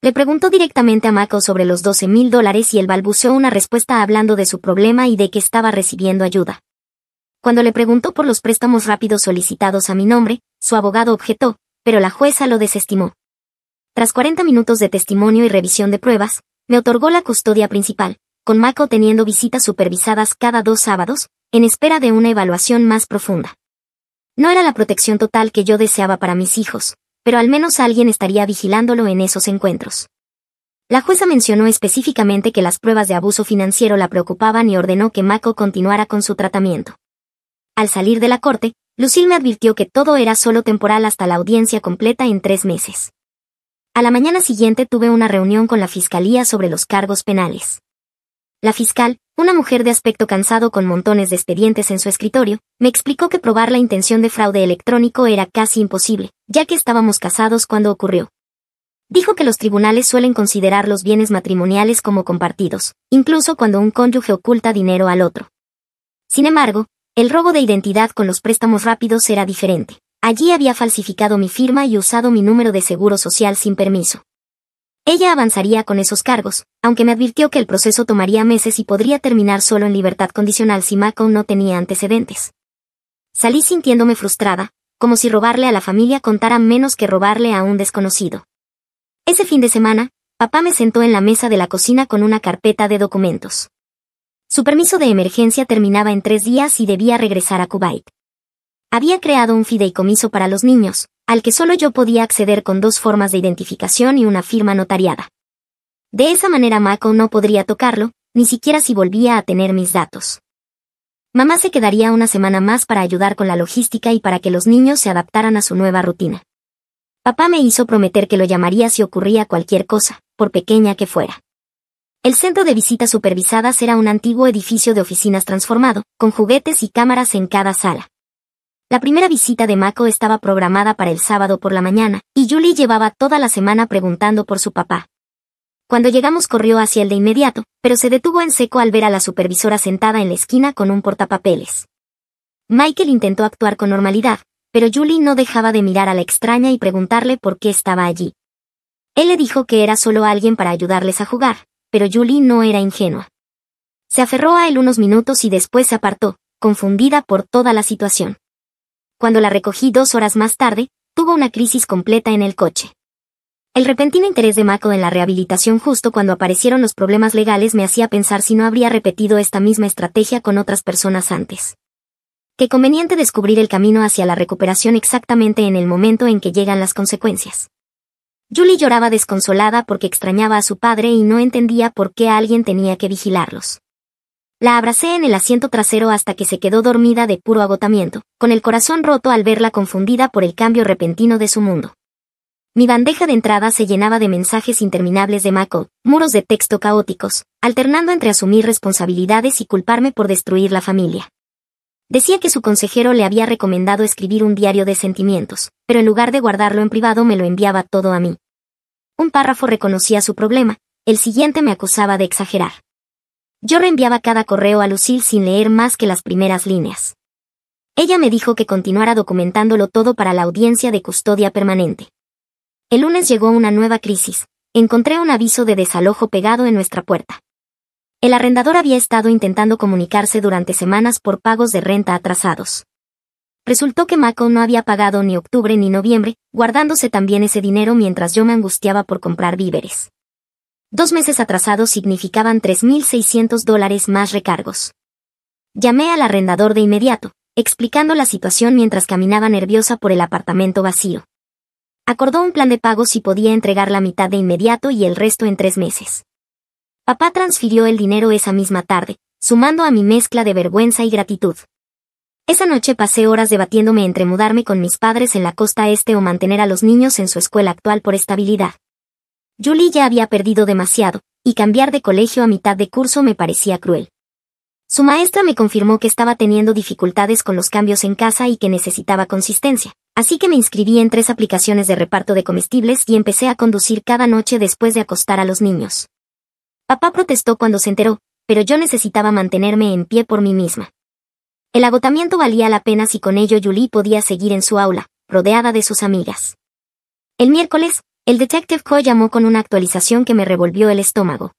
Le preguntó directamente a Mako sobre los $12,000 y él balbuceó una respuesta hablando de su problema y de que estaba recibiendo ayuda. Cuando le preguntó por los préstamos rápidos solicitados a mi nombre, su abogado objetó, pero la jueza lo desestimó. Tras 40 minutos de testimonio y revisión de pruebas, me otorgó la custodia principal, con Mako teniendo visitas supervisadas cada 2 sábados, en espera de una evaluación más profunda. No era la protección total que yo deseaba para mis hijos, pero al menos alguien estaría vigilándolo en esos encuentros. La jueza mencionó específicamente que las pruebas de abuso financiero la preocupaban y ordenó que Mako continuara con su tratamiento. Al salir de la corte, Lucille me advirtió que todo era solo temporal hasta la audiencia completa en 3 meses. A la mañana siguiente tuve una reunión con la fiscalía sobre los cargos penales. La fiscal, una mujer de aspecto cansado con montones de expedientes en su escritorio, me explicó que probar la intención de fraude electrónico era casi imposible, ya que estábamos casados cuando ocurrió. Dijo que los tribunales suelen considerar los bienes matrimoniales como compartidos, incluso cuando un cónyuge oculta dinero al otro. Sin embargo, el robo de identidad con los préstamos rápidos era diferente. Allí había falsificado mi firma y usado mi número de seguro social sin permiso. Ella avanzaría con esos cargos, aunque me advirtió que el proceso tomaría meses y podría terminar solo en libertad condicional si Mako no tenía antecedentes. Salí sintiéndome frustrada, como si robarle a la familia contara menos que robarle a un desconocido. Ese fin de semana, papá me sentó en la mesa de la cocina con una carpeta de documentos. Su permiso de emergencia terminaba en 3 días y debía regresar a Kuwait. Había creado un fideicomiso para los niños, al que solo yo podía acceder con 2 formas de identificación y una firma notariada. De esa manera Mako no podría tocarlo, ni siquiera si volvía a tener mis datos. Mamá se quedaría una semana más para ayudar con la logística y para que los niños se adaptaran a su nueva rutina. Papá me hizo prometer que lo llamaría si ocurría cualquier cosa, por pequeña que fuera. El centro de visitas supervisadas era un antiguo edificio de oficinas transformado, con juguetes y cámaras en cada sala. La primera visita de Mako estaba programada para el sábado por la mañana, y Julie llevaba toda la semana preguntando por su papá. Cuando llegamos corrió hacia él de inmediato, pero se detuvo en seco al ver a la supervisora sentada en la esquina con un portapapeles. Michael intentó actuar con normalidad, pero Julie no dejaba de mirar a la extraña y preguntarle por qué estaba allí. Él le dijo que era solo alguien para ayudarles a jugar, pero Julie no era ingenua. Se aferró a él unos minutos y después se apartó, confundida por toda la situación. Cuando la recogí 2 horas más tarde, tuvo una crisis completa en el coche. El repentino interés de Mako en la rehabilitación justo cuando aparecieron los problemas legales me hacía pensar si no habría repetido esta misma estrategia con otras personas antes. Qué conveniente descubrir el camino hacia la recuperación exactamente en el momento en que llegan las consecuencias. Julie lloraba desconsolada porque extrañaba a su padre y no entendía por qué alguien tenía que vigilarlos. La abracé en el asiento trasero hasta que se quedó dormida de puro agotamiento, con el corazón roto al verla confundida por el cambio repentino de su mundo. Mi bandeja de entrada se llenaba de mensajes interminables de Mako, muros de texto caóticos, alternando entre asumir responsabilidades y culparme por destruir la familia. Decía que su consejero le había recomendado escribir un diario de sentimientos, pero en lugar de guardarlo en privado me lo enviaba todo a mí. Un párrafo reconocía su problema, el siguiente me acusaba de exagerar. Yo reenviaba cada correo a Lucille sin leer más que las primeras líneas. Ella me dijo que continuara documentándolo todo para la audiencia de custodia permanente. El lunes llegó una nueva crisis. Encontré un aviso de desalojo pegado en nuestra puerta. El arrendador había estado intentando comunicarse durante semanas por pagos de renta atrasados. Resultó que Mako no había pagado ni octubre ni noviembre, guardándose también ese dinero mientras yo me angustiaba por comprar víveres. 2 meses atrasados significaban $3,600 más recargos. Llamé al arrendador de inmediato, explicando la situación mientras caminaba nerviosa por el apartamento vacío. Acordó un plan de pago si podía entregar la mitad de inmediato y el resto en 3 meses. Papá transfirió el dinero esa misma tarde, sumando a mi mezcla de vergüenza y gratitud. Esa noche pasé horas debatiéndome entre mudarme con mis padres en la costa este o mantener a los niños en su escuela actual por estabilidad. Julie ya había perdido demasiado, y cambiar de colegio a mitad de curso me parecía cruel. Su maestra me confirmó que estaba teniendo dificultades con los cambios en casa y que necesitaba consistencia, así que me inscribí en 3 aplicaciones de reparto de comestibles y empecé a conducir cada noche después de acostar a los niños. Papá protestó cuando se enteró, pero yo necesitaba mantenerme en pie por mí misma. El agotamiento valía la pena si con ello Julie podía seguir en su aula, rodeada de sus amigas. El miércoles, el Detective Co llamó con una actualización que me revolvió el estómago.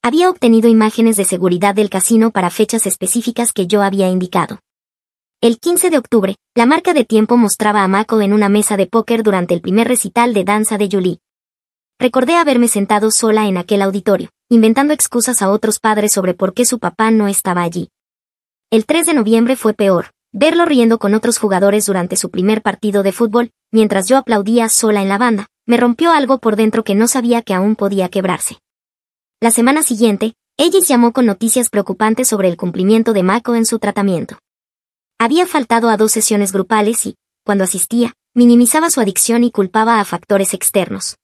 Había obtenido imágenes de seguridad del casino para fechas específicas que yo había indicado. El 15 de octubre, la marca de tiempo mostraba a Mako en una mesa de póker durante el primer recital de danza de Julie. Recordé haberme sentado sola en aquel auditorio, inventando excusas a otros padres sobre por qué su papá no estaba allí. El 3 de noviembre fue peor, verlo riendo con otros jugadores durante su primer partido de fútbol, mientras yo aplaudía sola en la banda, me rompió algo por dentro que no sabía que aún podía quebrarse. La semana siguiente, Ellis llamó con noticias preocupantes sobre el cumplimiento de Mako en su tratamiento. Había faltado a 2 sesiones grupales y, cuando asistía, minimizaba su adicción y culpaba a factores externos.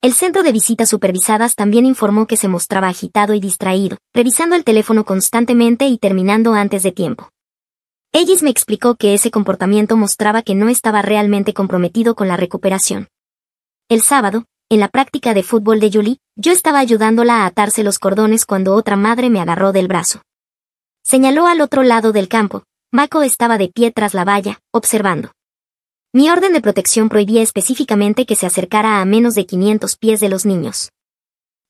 El centro de visitas supervisadas también informó que se mostraba agitado y distraído, revisando el teléfono constantemente y terminando antes de tiempo. Ellis me explicó que ese comportamiento mostraba que no estaba realmente comprometido con la recuperación. El sábado, en la práctica de fútbol de Julie, yo estaba ayudándola a atarse los cordones cuando otra madre me agarró del brazo. Señaló al otro lado del campo. Mako estaba de pie tras la valla, observando. Mi orden de protección prohibía específicamente que se acercara a menos de 500 pies de los niños.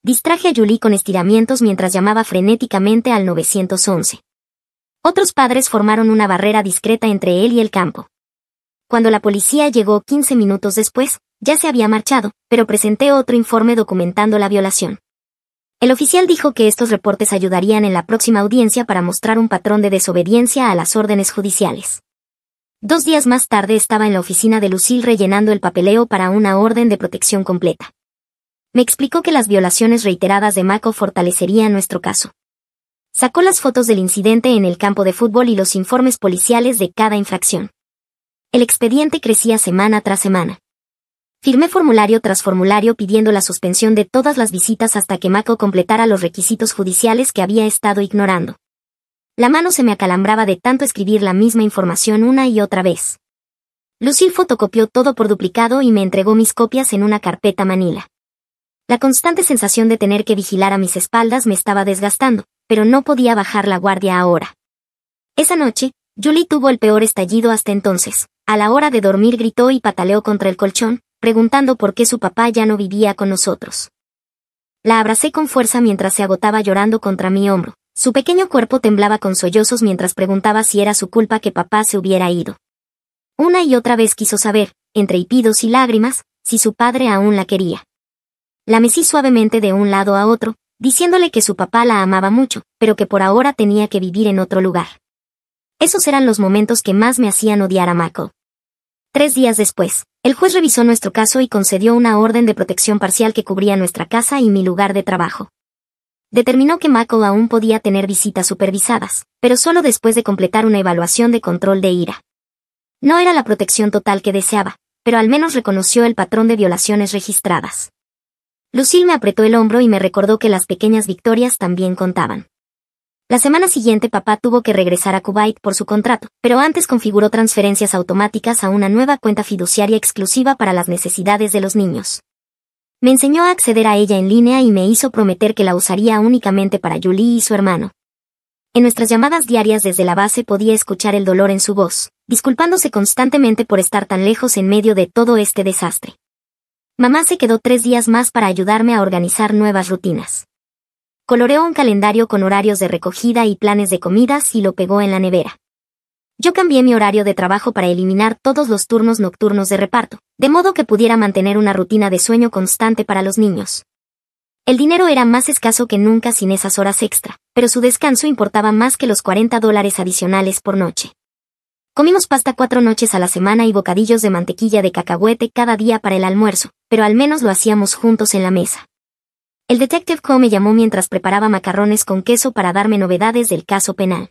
Distraje a Julie con estiramientos mientras llamaba frenéticamente al 911. Otros padres formaron una barrera discreta entre él y el campo. Cuando la policía llegó 15 minutos después, ya se había marchado, pero presenté otro informe documentando la violación. El oficial dijo que estos reportes ayudarían en la próxima audiencia para mostrar un patrón de desobediencia a las órdenes judiciales. 2 días más tarde estaba en la oficina de Lucille rellenando el papeleo para una orden de protección completa. Me explicó que las violaciones reiteradas de Mako fortalecerían nuestro caso. Sacó las fotos del incidente en el campo de fútbol y los informes policiales de cada infracción. El expediente crecía semana tras semana. Firmé formulario tras formulario pidiendo la suspensión de todas las visitas hasta que Mako completara los requisitos judiciales que había estado ignorando. La mano se me acalambraba de tanto escribir la misma información una y otra vez. Lucille fotocopió todo por duplicado y me entregó mis copias en una carpeta manila. La constante sensación de tener que vigilar a mis espaldas me estaba desgastando, pero no podía bajar la guardia ahora. Esa noche, Julie tuvo el peor estallido hasta entonces. A la hora de dormir gritó y pataleó contra el colchón, preguntando por qué su papá ya no vivía con nosotros. La abracé con fuerza mientras se agotaba llorando contra mi hombro. Su pequeño cuerpo temblaba con sollozos mientras preguntaba si era su culpa que papá se hubiera ido. Una y otra vez quiso saber, entre hipidos y lágrimas, si su padre aún la quería. La mecí suavemente de un lado a otro, diciéndole que su papá la amaba mucho, pero que por ahora tenía que vivir en otro lugar. Esos eran los momentos que más me hacían odiar a Mako. 3 días después, el juez revisó nuestro caso y concedió una orden de protección parcial que cubría nuestra casa y mi lugar de trabajo. Determinó que Mako aún podía tener visitas supervisadas, pero solo después de completar una evaluación de control de ira. No era la protección total que deseaba, pero al menos reconoció el patrón de violaciones registradas. Lucille me apretó el hombro y me recordó que las pequeñas victorias también contaban. La semana siguiente papá tuvo que regresar a Kuwait por su contrato, pero antes configuró transferencias automáticas a una nueva cuenta fiduciaria exclusiva para las necesidades de los niños. Me enseñó a acceder a ella en línea y me hizo prometer que la usaría únicamente para Julie y su hermano. En nuestras llamadas diarias desde la base podía escuchar el dolor en su voz, disculpándose constantemente por estar tan lejos en medio de todo este desastre. Mamá se quedó 3 días más para ayudarme a organizar nuevas rutinas. Coloreó un calendario con horarios de recogida y planes de comidas y lo pegó en la nevera. Yo cambié mi horario de trabajo para eliminar todos los turnos nocturnos de reparto, de modo que pudiera mantener una rutina de sueño constante para los niños. El dinero era más escaso que nunca sin esas horas extra, pero su descanso importaba más que los $40 adicionales por noche. Comimos pasta 4 noches a la semana y bocadillos de mantequilla de cacahuete cada día para el almuerzo, pero al menos lo hacíamos juntos en la mesa. El detective Co me llamó mientras preparaba macarrones con queso para darme novedades del caso penal.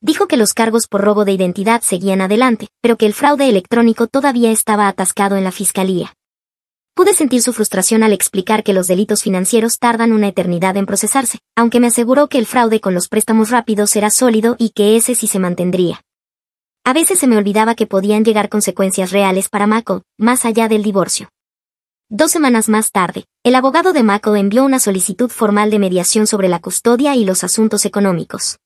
Dijo que los cargos por robo de identidad seguían adelante, pero que el fraude electrónico todavía estaba atascado en la fiscalía. Pude sentir su frustración al explicar que los delitos financieros tardan una eternidad en procesarse, aunque me aseguró que el fraude con los préstamos rápidos era sólido y que ese sí se mantendría. A veces se me olvidaba que podían llegar consecuencias reales para Mako, más allá del divorcio. 2 semanas más tarde, el abogado de Mako envió una solicitud formal de mediación sobre la custodia y los asuntos económicos.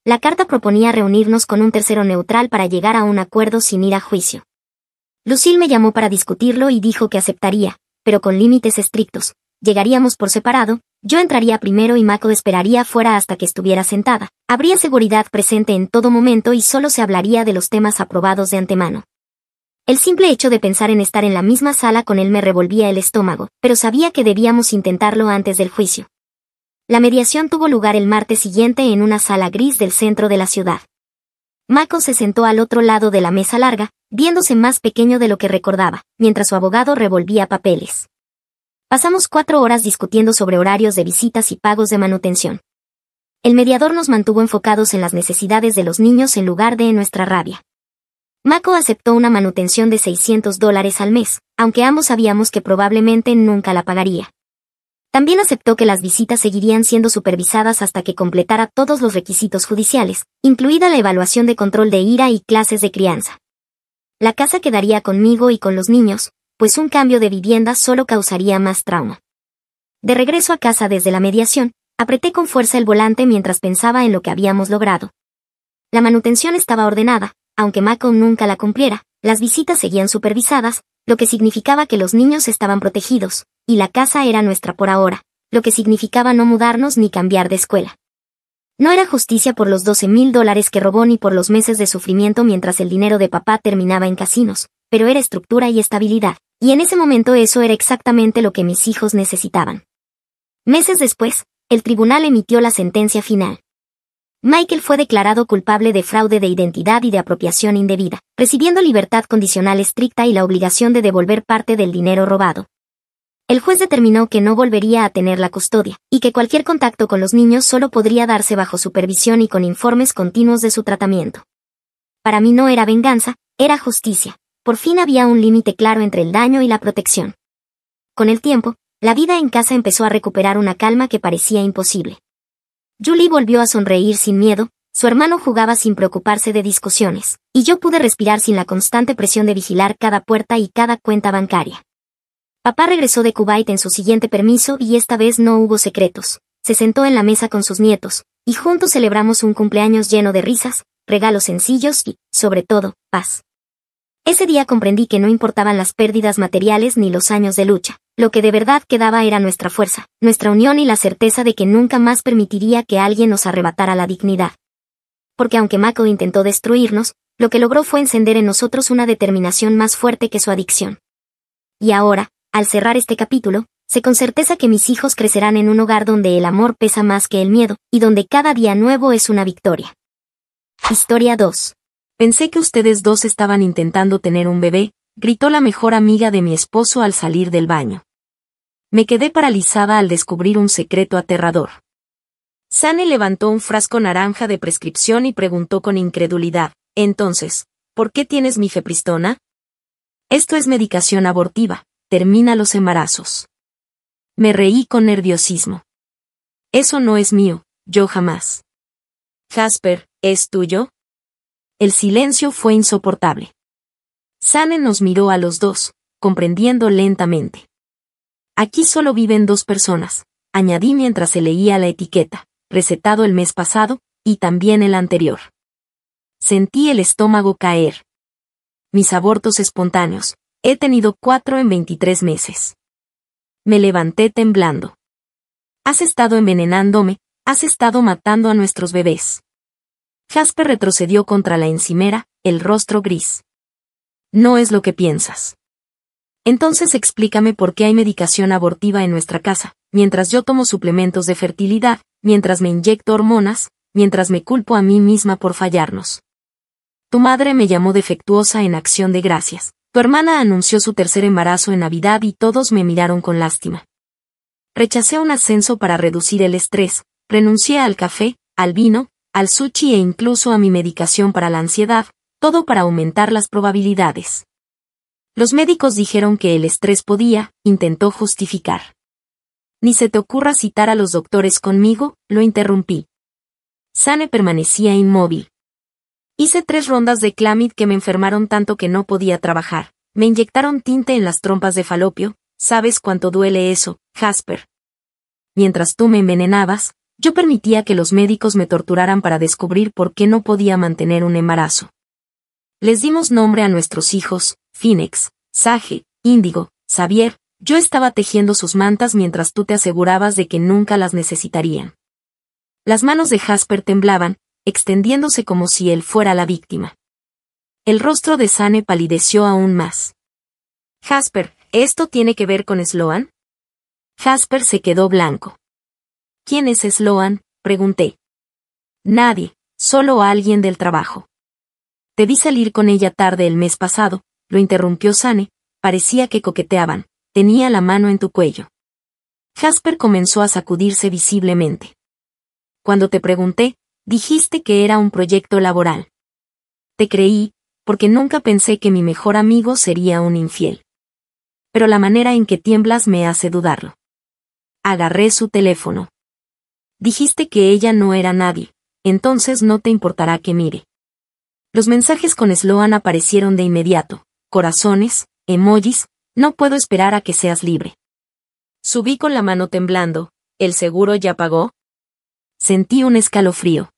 La carta proponía reunirnos con un tercero neutral para llegar a un acuerdo sin ir a juicio. Lucille me llamó para discutirlo y dijo que aceptaría, pero con límites estrictos. Llegaríamos por separado, yo entraría primero y Mako esperaría fuera hasta que estuviera sentada. Habría seguridad presente en todo momento y solo se hablaría de los temas aprobados de antemano. El simple hecho de pensar en estar en la misma sala con él me revolvía el estómago, pero sabía que debíamos intentarlo antes del juicio. La mediación tuvo lugar el martes siguiente en una sala gris del centro de la ciudad. Mako se sentó al otro lado de la mesa larga, viéndose más pequeño de lo que recordaba, mientras su abogado revolvía papeles. Pasamos 4 horas discutiendo sobre horarios de visitas y pagos de manutención. El mediador nos mantuvo enfocados en las necesidades de los niños en lugar de en nuestra rabia. Mako aceptó una manutención de $600 al mes, aunque ambos sabíamos que probablemente nunca la pagaría. También aceptó que las visitas seguirían siendo supervisadas hasta que completara todos los requisitos judiciales, incluida la evaluación de control de ira y clases de crianza. La casa quedaría conmigo y con los niños, pues un cambio de vivienda solo causaría más trauma. De regreso a casa desde la mediación, apreté con fuerza el volante mientras pensaba en lo que habíamos logrado. La manutención estaba ordenada, aunque Mako nunca la cumpliera, las visitas seguían supervisadas, lo que significaba que los niños estaban protegidos, y la casa era nuestra por ahora, lo que significaba no mudarnos ni cambiar de escuela. No era justicia por los $12,000 que robó ni por los meses de sufrimiento mientras el dinero de papá terminaba en casinos, pero era estructura y estabilidad, y en ese momento eso era exactamente lo que mis hijos necesitaban. Meses después, el tribunal emitió la sentencia final. Michael fue declarado culpable de fraude de identidad y de apropiación indebida, recibiendo libertad condicional estricta y la obligación de devolver parte del dinero robado. El juez determinó que no volvería a tener la custodia, y que cualquier contacto con los niños solo podría darse bajo supervisión y con informes continuos de su tratamiento. Para mí no era venganza, era justicia. Por fin había un límite claro entre el daño y la protección. Con el tiempo, la vida en casa empezó a recuperar una calma que parecía imposible. Julie volvió a sonreír sin miedo, su hermano jugaba sin preocuparse de discusiones, y yo pude respirar sin la constante presión de vigilar cada puerta y cada cuenta bancaria. Papá regresó de Kuwait en su siguiente permiso y esta vez no hubo secretos. Se sentó en la mesa con sus nietos, y juntos celebramos un cumpleaños lleno de risas, regalos sencillos y, sobre todo, paz. Ese día comprendí que no importaban las pérdidas materiales ni los años de lucha. Lo que de verdad quedaba era nuestra fuerza, nuestra unión y la certeza de que nunca más permitiría que alguien nos arrebatara la dignidad. Porque aunque Mako intentó destruirnos, lo que logró fue encender en nosotros una determinación más fuerte que su adicción. Y ahora, al cerrar este capítulo, sé con certeza que mis hijos crecerán en un hogar donde el amor pesa más que el miedo, y donde cada día nuevo es una victoria. Historia 2. Pensé que ustedes dos estaban intentando tener un bebé, gritó la mejor amiga de mi esposo al salir del baño. Me quedé paralizada al descubrir un secreto aterrador. Sane levantó un frasco naranja de prescripción y preguntó con incredulidad, entonces, ¿por qué tienes mifepristona? Esto es medicación abortiva, termina los embarazos. Me reí con nerviosismo. Eso no es mío, yo jamás. Jasper, ¿es tuyo? El silencio fue insoportable. Sane nos miró a los dos, comprendiendo lentamente. Aquí solo viven 2 personas, añadí mientras se leía la etiqueta, recetado el mes pasado, y también el anterior. Sentí el estómago caer. Mis abortos espontáneos, he tenido 4 en 23 meses. Me levanté temblando. Has estado envenenándome, has estado matando a nuestros bebés. Jasper retrocedió contra la encimera, el rostro gris. No es lo que piensas. Entonces explícame por qué hay medicación abortiva en nuestra casa, mientras yo tomo suplementos de fertilidad, mientras me inyecto hormonas, mientras me culpo a mí misma por fallarnos. Tu madre me llamó defectuosa en acción de gracias. Tu hermana anunció su tercer embarazo en Navidad y todos me miraron con lástima. Rechacé un ascenso para reducir el estrés, renuncié al café, al vino, al sushi e incluso a mi medicación para la ansiedad, todo para aumentar las probabilidades. Los médicos dijeron que el estrés podía, intentó justificar. Ni se te ocurra citar a los doctores conmigo, lo interrumpí. Sane permanecía inmóvil. Hice 3 rondas de Clamid que me enfermaron tanto que no podía trabajar. Me inyectaron tinte en las trompas de falopio, ¿sabes cuánto duele eso, Jasper? Mientras tú me envenenabas, yo permitía que los médicos me torturaran para descubrir por qué no podía mantener un embarazo. Les dimos nombre a nuestros hijos, Phoenix, Sage, Índigo, Xavier, yo estaba tejiendo sus mantas mientras tú te asegurabas de que nunca las necesitarían. Las manos de Jasper temblaban, extendiéndose como si él fuera la víctima. El rostro de Sane palideció aún más. Jasper, ¿esto tiene que ver con Sloan? Jasper se quedó blanco. ¿Quién es Sloan?, pregunté. Nadie, solo alguien del trabajo. Te vi salir con ella tarde el mes pasado, lo interrumpió Sane, parecía que coqueteaban, tenía la mano en tu cuello. Jasper comenzó a sacudirse visiblemente. Cuando te pregunté, dijiste que era un proyecto laboral. Te creí, porque nunca pensé que mi mejor amigo sería un infiel. Pero la manera en que tiemblas me hace dudarlo. Agarré su teléfono. Dijiste que ella no era nadie, entonces no te importará que mire. Los mensajes con Sloan aparecieron de inmediato, corazones, emojis, No puedo esperar a que seas libre. Subí con la mano temblando. ¿El seguro ya pagó? Sentí un escalofrío.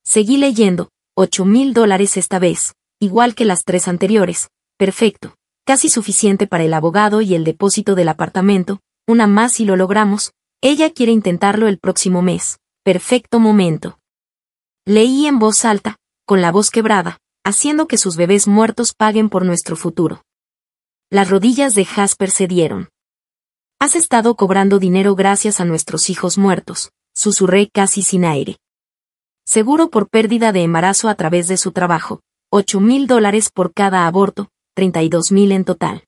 Seguí leyendo. $8,000 esta vez, igual que las 3 anteriores. Perfecto. Casi suficiente para el abogado y el depósito del apartamento. Una más y lo logramos. Ella quiere intentarlo el próximo mes. Perfecto momento. Leí en voz alta, con la voz quebrada, haciendo que sus bebés muertos paguen por nuestro futuro. Las rodillas de Jasper cedieron. Has estado cobrando dinero gracias a nuestros hijos muertos, susurré casi sin aire. Seguro por pérdida de embarazo a través de su trabajo, $8,000 por cada aborto, 32,000 en total.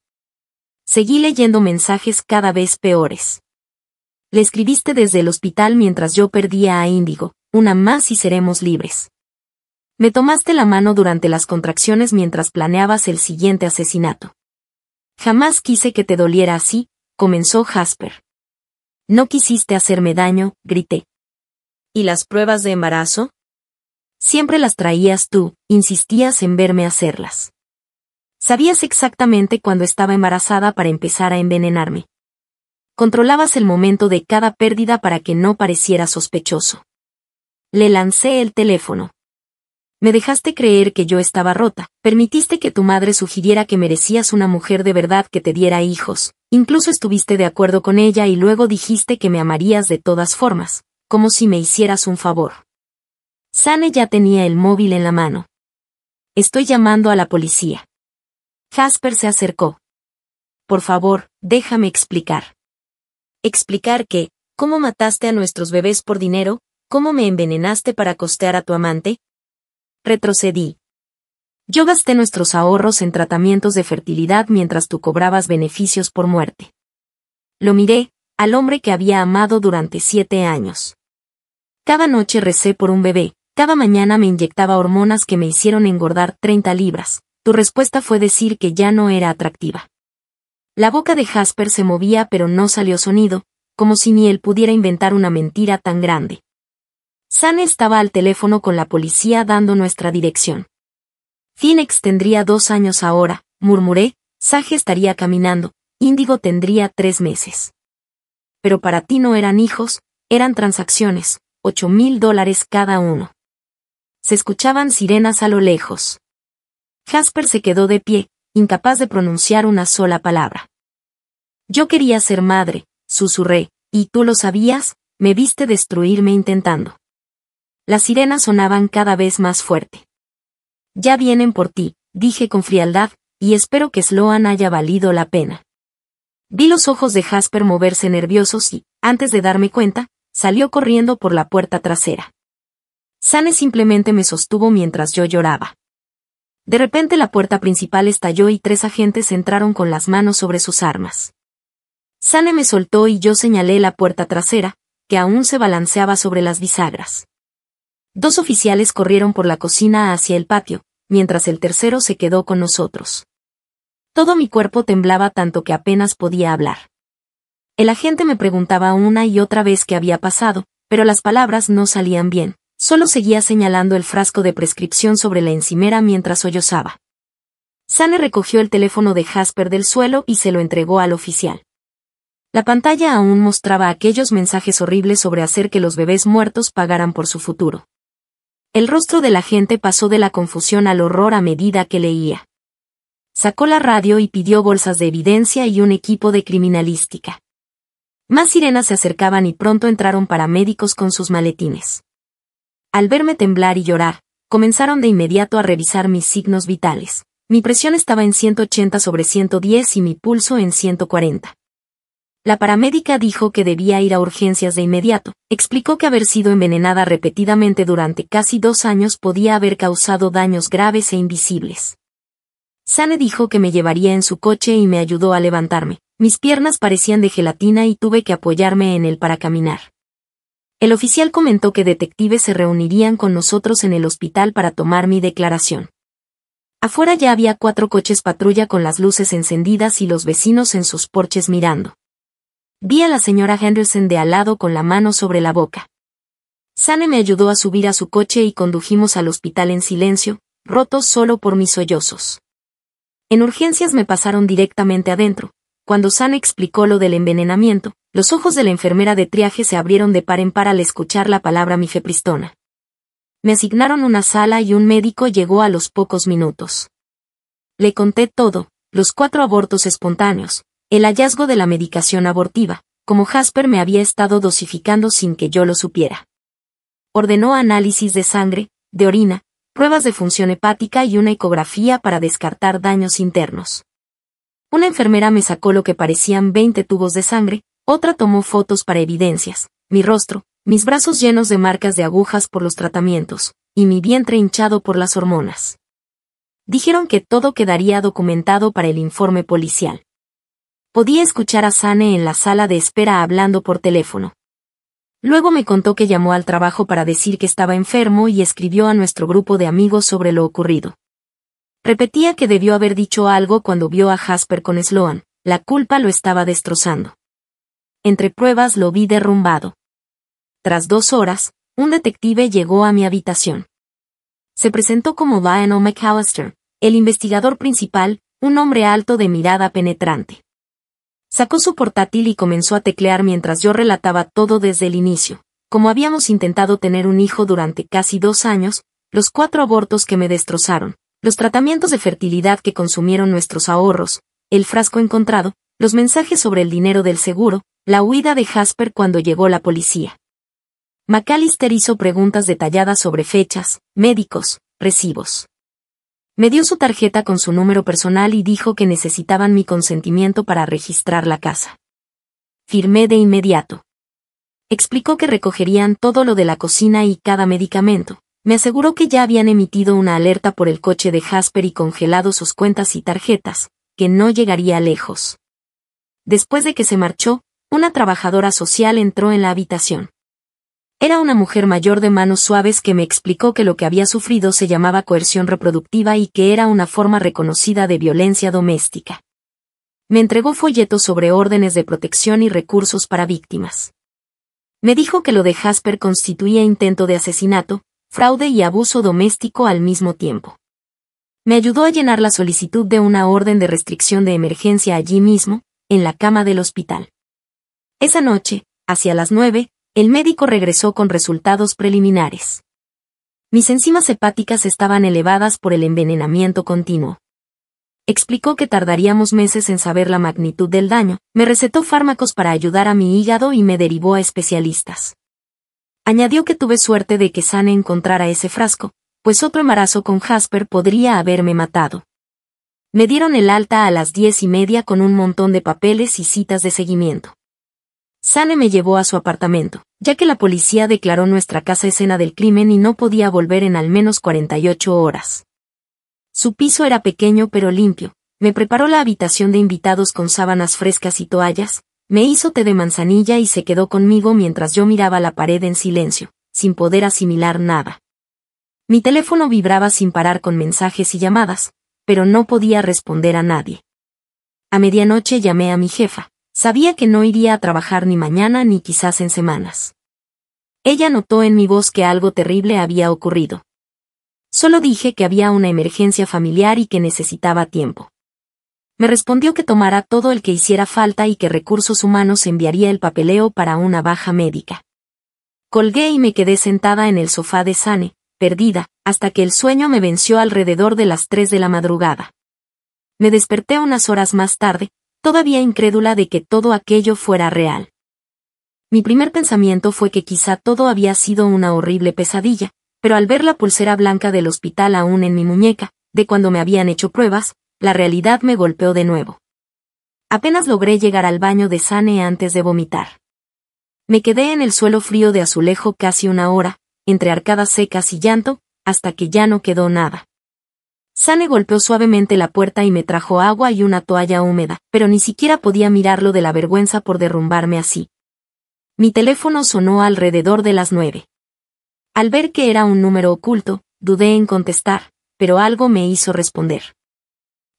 Seguí leyendo mensajes cada vez peores. Le escribiste desde el hospital mientras yo perdía a Índigo, una más y seremos libres. Me tomaste la mano durante las contracciones mientras planeabas el siguiente asesinato. Jamás quise que te doliera así, comenzó Jasper. No quisiste hacerme daño, grité. ¿Y las pruebas de embarazo? Siempre las traías tú, insistías en verme hacerlas. Sabías exactamente cuándo estaba embarazada para empezar a envenenarme. Controlabas el momento de cada pérdida para que no pareciera sospechoso. Le lancé el teléfono. Me dejaste creer que yo estaba rota, permitiste que tu madre sugiriera que merecías una mujer de verdad que te diera hijos, incluso estuviste de acuerdo con ella y luego dijiste que me amarías de todas formas, como si me hicieras un favor. Sane ya tenía el móvil en la mano. Estoy llamando a la policía. Jasper se acercó. Por favor, déjame explicar. ¿Explicar qué? ¿Cómo mataste a nuestros bebés por dinero? ¿Cómo me envenenaste para costear a tu amante? Retrocedí. Yo gasté nuestros ahorros en tratamientos de fertilidad mientras tú cobrabas beneficios por muerte. Lo miré, al hombre que había amado durante 7 años. Cada noche recé por un bebé, cada mañana me inyectaba hormonas que me hicieron engordar 30 libras. Tu respuesta fue decir que ya no era atractiva. La boca de Jasper se movía pero no salió sonido, como si ni él pudiera inventar una mentira tan grande. Sane estaba al teléfono con la policía dando nuestra dirección. Phoenix tendría 2 años ahora, murmuré, Sage estaría caminando, Índigo tendría 3 meses. Pero para ti no eran hijos, eran transacciones, $8,000 cada uno. Se escuchaban sirenas a lo lejos. Jasper se quedó de pie, incapaz de pronunciar una sola palabra. Yo quería ser madre, susurré, y tú lo sabías, me viste destruirme intentando. Las sirenas sonaban cada vez más fuerte. Ya vienen por ti, dije con frialdad, y espero que Sloan haya valido la pena. Vi los ojos de Jasper moverse nerviosos y, antes de darme cuenta, salió corriendo por la puerta trasera. Sane simplemente me sostuvo mientras yo lloraba. De repente la puerta principal estalló y 3 agentes entraron con las manos sobre sus armas. Sane me soltó y yo señalé la puerta trasera, que aún se balanceaba sobre las bisagras. 2 oficiales corrieron por la cocina hacia el patio, mientras el tercero se quedó con nosotros. Todo mi cuerpo temblaba tanto que apenas podía hablar. El agente me preguntaba una y otra vez qué había pasado, pero las palabras no salían bien. Solo seguía señalando el frasco de prescripción sobre la encimera mientras sollozaba. Sane recogió el teléfono de Jasper del suelo y se lo entregó al oficial. La pantalla aún mostraba aquellos mensajes horribles sobre hacer que los bebés muertos pagaran por su futuro. El rostro del agente pasó de la confusión al horror a medida que leía. Sacó la radio y pidió bolsas de evidencia y un equipo de criminalística. Más sirenas se acercaban y pronto entraron paramédicos con sus maletines. Al verme temblar y llorar, comenzaron de inmediato a revisar mis signos vitales. Mi presión estaba en 180/110 y mi pulso en 140. La paramédica dijo que debía ir a urgencias de inmediato. Explicó que haber sido envenenada repetidamente durante casi 2 años podía haber causado daños graves e invisibles. Sane dijo que me llevaría en su coche y me ayudó a levantarme. Mis piernas parecían de gelatina y tuve que apoyarme en él para caminar. El oficial comentó que detectives se reunirían con nosotros en el hospital para tomar mi declaración. Afuera ya había 4 coches patrulla con las luces encendidas y los vecinos en sus porches mirando. Vi a la señora Henderson de al lado con la mano sobre la boca. Sane me ayudó a subir a su coche y condujimos al hospital en silencio, rotos solo por mis sollozos. En urgencias me pasaron directamente adentro. Cuando Sane explicó lo del envenenamiento, los ojos de la enfermera de triaje se abrieron de par en par al escuchar la palabra mifepristona. Me asignaron una sala y un médico llegó a los pocos minutos. Le conté todo, los 4 abortos espontáneos, el hallazgo de la medicación abortiva, como Jasper me había estado dosificando sin que yo lo supiera. Ordenó análisis de sangre, de orina, pruebas de función hepática y una ecografía para descartar daños internos. Una enfermera me sacó lo que parecían 20 tubos de sangre, otra tomó fotos para evidencias, mi rostro, mis brazos llenos de marcas de agujas por los tratamientos, y mi vientre hinchado por las hormonas. Dijeron que todo quedaría documentado para el informe policial. Podía escuchar a Sane en la sala de espera hablando por teléfono. Luego me contó que llamó al trabajo para decir que estaba enfermo y escribió a nuestro grupo de amigos sobre lo ocurrido. Repetía que debió haber dicho algo cuando vio a Jasper con Sloan, la culpa lo estaba destrozando. Entre pruebas lo vi derrumbado. Tras 2 horas, un detective llegó a mi habitación. Se presentó como Lionel McAllister, el investigador principal, un hombre alto de mirada penetrante. Sacó su portátil y comenzó a teclear mientras yo relataba todo desde el inicio, como habíamos intentado tener un hijo durante casi 2 años, los 4 abortos que me destrozaron, los tratamientos de fertilidad que consumieron nuestros ahorros, el frasco encontrado, los mensajes sobre el dinero del seguro, la huida de Jasper cuando llegó la policía. McAllister hizo preguntas detalladas sobre fechas, médicos, recibos. Me dio su tarjeta con su número personal y dijo que necesitaban mi consentimiento para registrar la casa. Firmé de inmediato. Explicó que recogerían todo lo de la cocina y cada medicamento. Me aseguró que ya habían emitido una alerta por el coche de Jasper y congelado sus cuentas y tarjetas, que no llegaría lejos. Después de que se marchó, una trabajadora social entró en la habitación. Era una mujer mayor de manos suaves que me explicó que lo que había sufrido se llamaba coerción reproductiva y que era una forma reconocida de violencia doméstica. Me entregó folletos sobre órdenes de protección y recursos para víctimas. Me dijo que lo de Jasper constituía intento de asesinato, fraude y abuso doméstico al mismo tiempo. Me ayudó a llenar la solicitud de una orden de restricción de emergencia allí mismo, en la cama del hospital. Esa noche, hacia las 9, el médico regresó con resultados preliminares. Mis enzimas hepáticas estaban elevadas por el envenenamiento continuo. Explicó que tardaríamos meses en saber la magnitud del daño, me recetó fármacos para ayudar a mi hígado y me derivó a especialistas. Añadió que tuve suerte de que Sane encontrara ese frasco, pues otro embarazo con Jasper podría haberme matado. Me dieron el alta a las 10:30 con un montón de papeles y citas de seguimiento. Sane me llevó a su apartamento, ya que la policía declaró nuestra casa escena del crimen y no podía volver en al menos 48 horas. Su piso era pequeño pero limpio, me preparó la habitación de invitados con sábanas frescas y toallas, me hizo té de manzanilla y se quedó conmigo mientras yo miraba la pared en silencio, sin poder asimilar nada. Mi teléfono vibraba sin parar con mensajes y llamadas, pero no podía responder a nadie. A medianoche llamé a mi jefa. Sabía que no iría a trabajar ni mañana ni quizás en semanas. Ella notó en mi voz que algo terrible había ocurrido. Solo dije que había una emergencia familiar y que necesitaba tiempo. Me respondió que tomara todo el que hiciera falta y que Recursos Humanos enviaría el papeleo para una baja médica. Colgué y me quedé sentada en el sofá de Sane, perdida, hasta que el sueño me venció alrededor de las 3 de la madrugada. Me desperté unas horas más tarde, todavía incrédula de que todo aquello fuera real. Mi primer pensamiento fue que quizá todo había sido una horrible pesadilla, pero al ver la pulsera blanca del hospital aún en mi muñeca, de cuando me habían hecho pruebas, la realidad me golpeó de nuevo. Apenas logré llegar al baño de Sane antes de vomitar. Me quedé en el suelo frío de azulejo casi una hora, entre arcadas secas y llanto, hasta que ya no quedó nada. Sane golpeó suavemente la puerta y me trajo agua y una toalla húmeda, pero ni siquiera podía mirarlo de la vergüenza por derrumbarme así. Mi teléfono sonó alrededor de las 9. Al ver que era un número oculto, dudé en contestar, pero algo me hizo responder.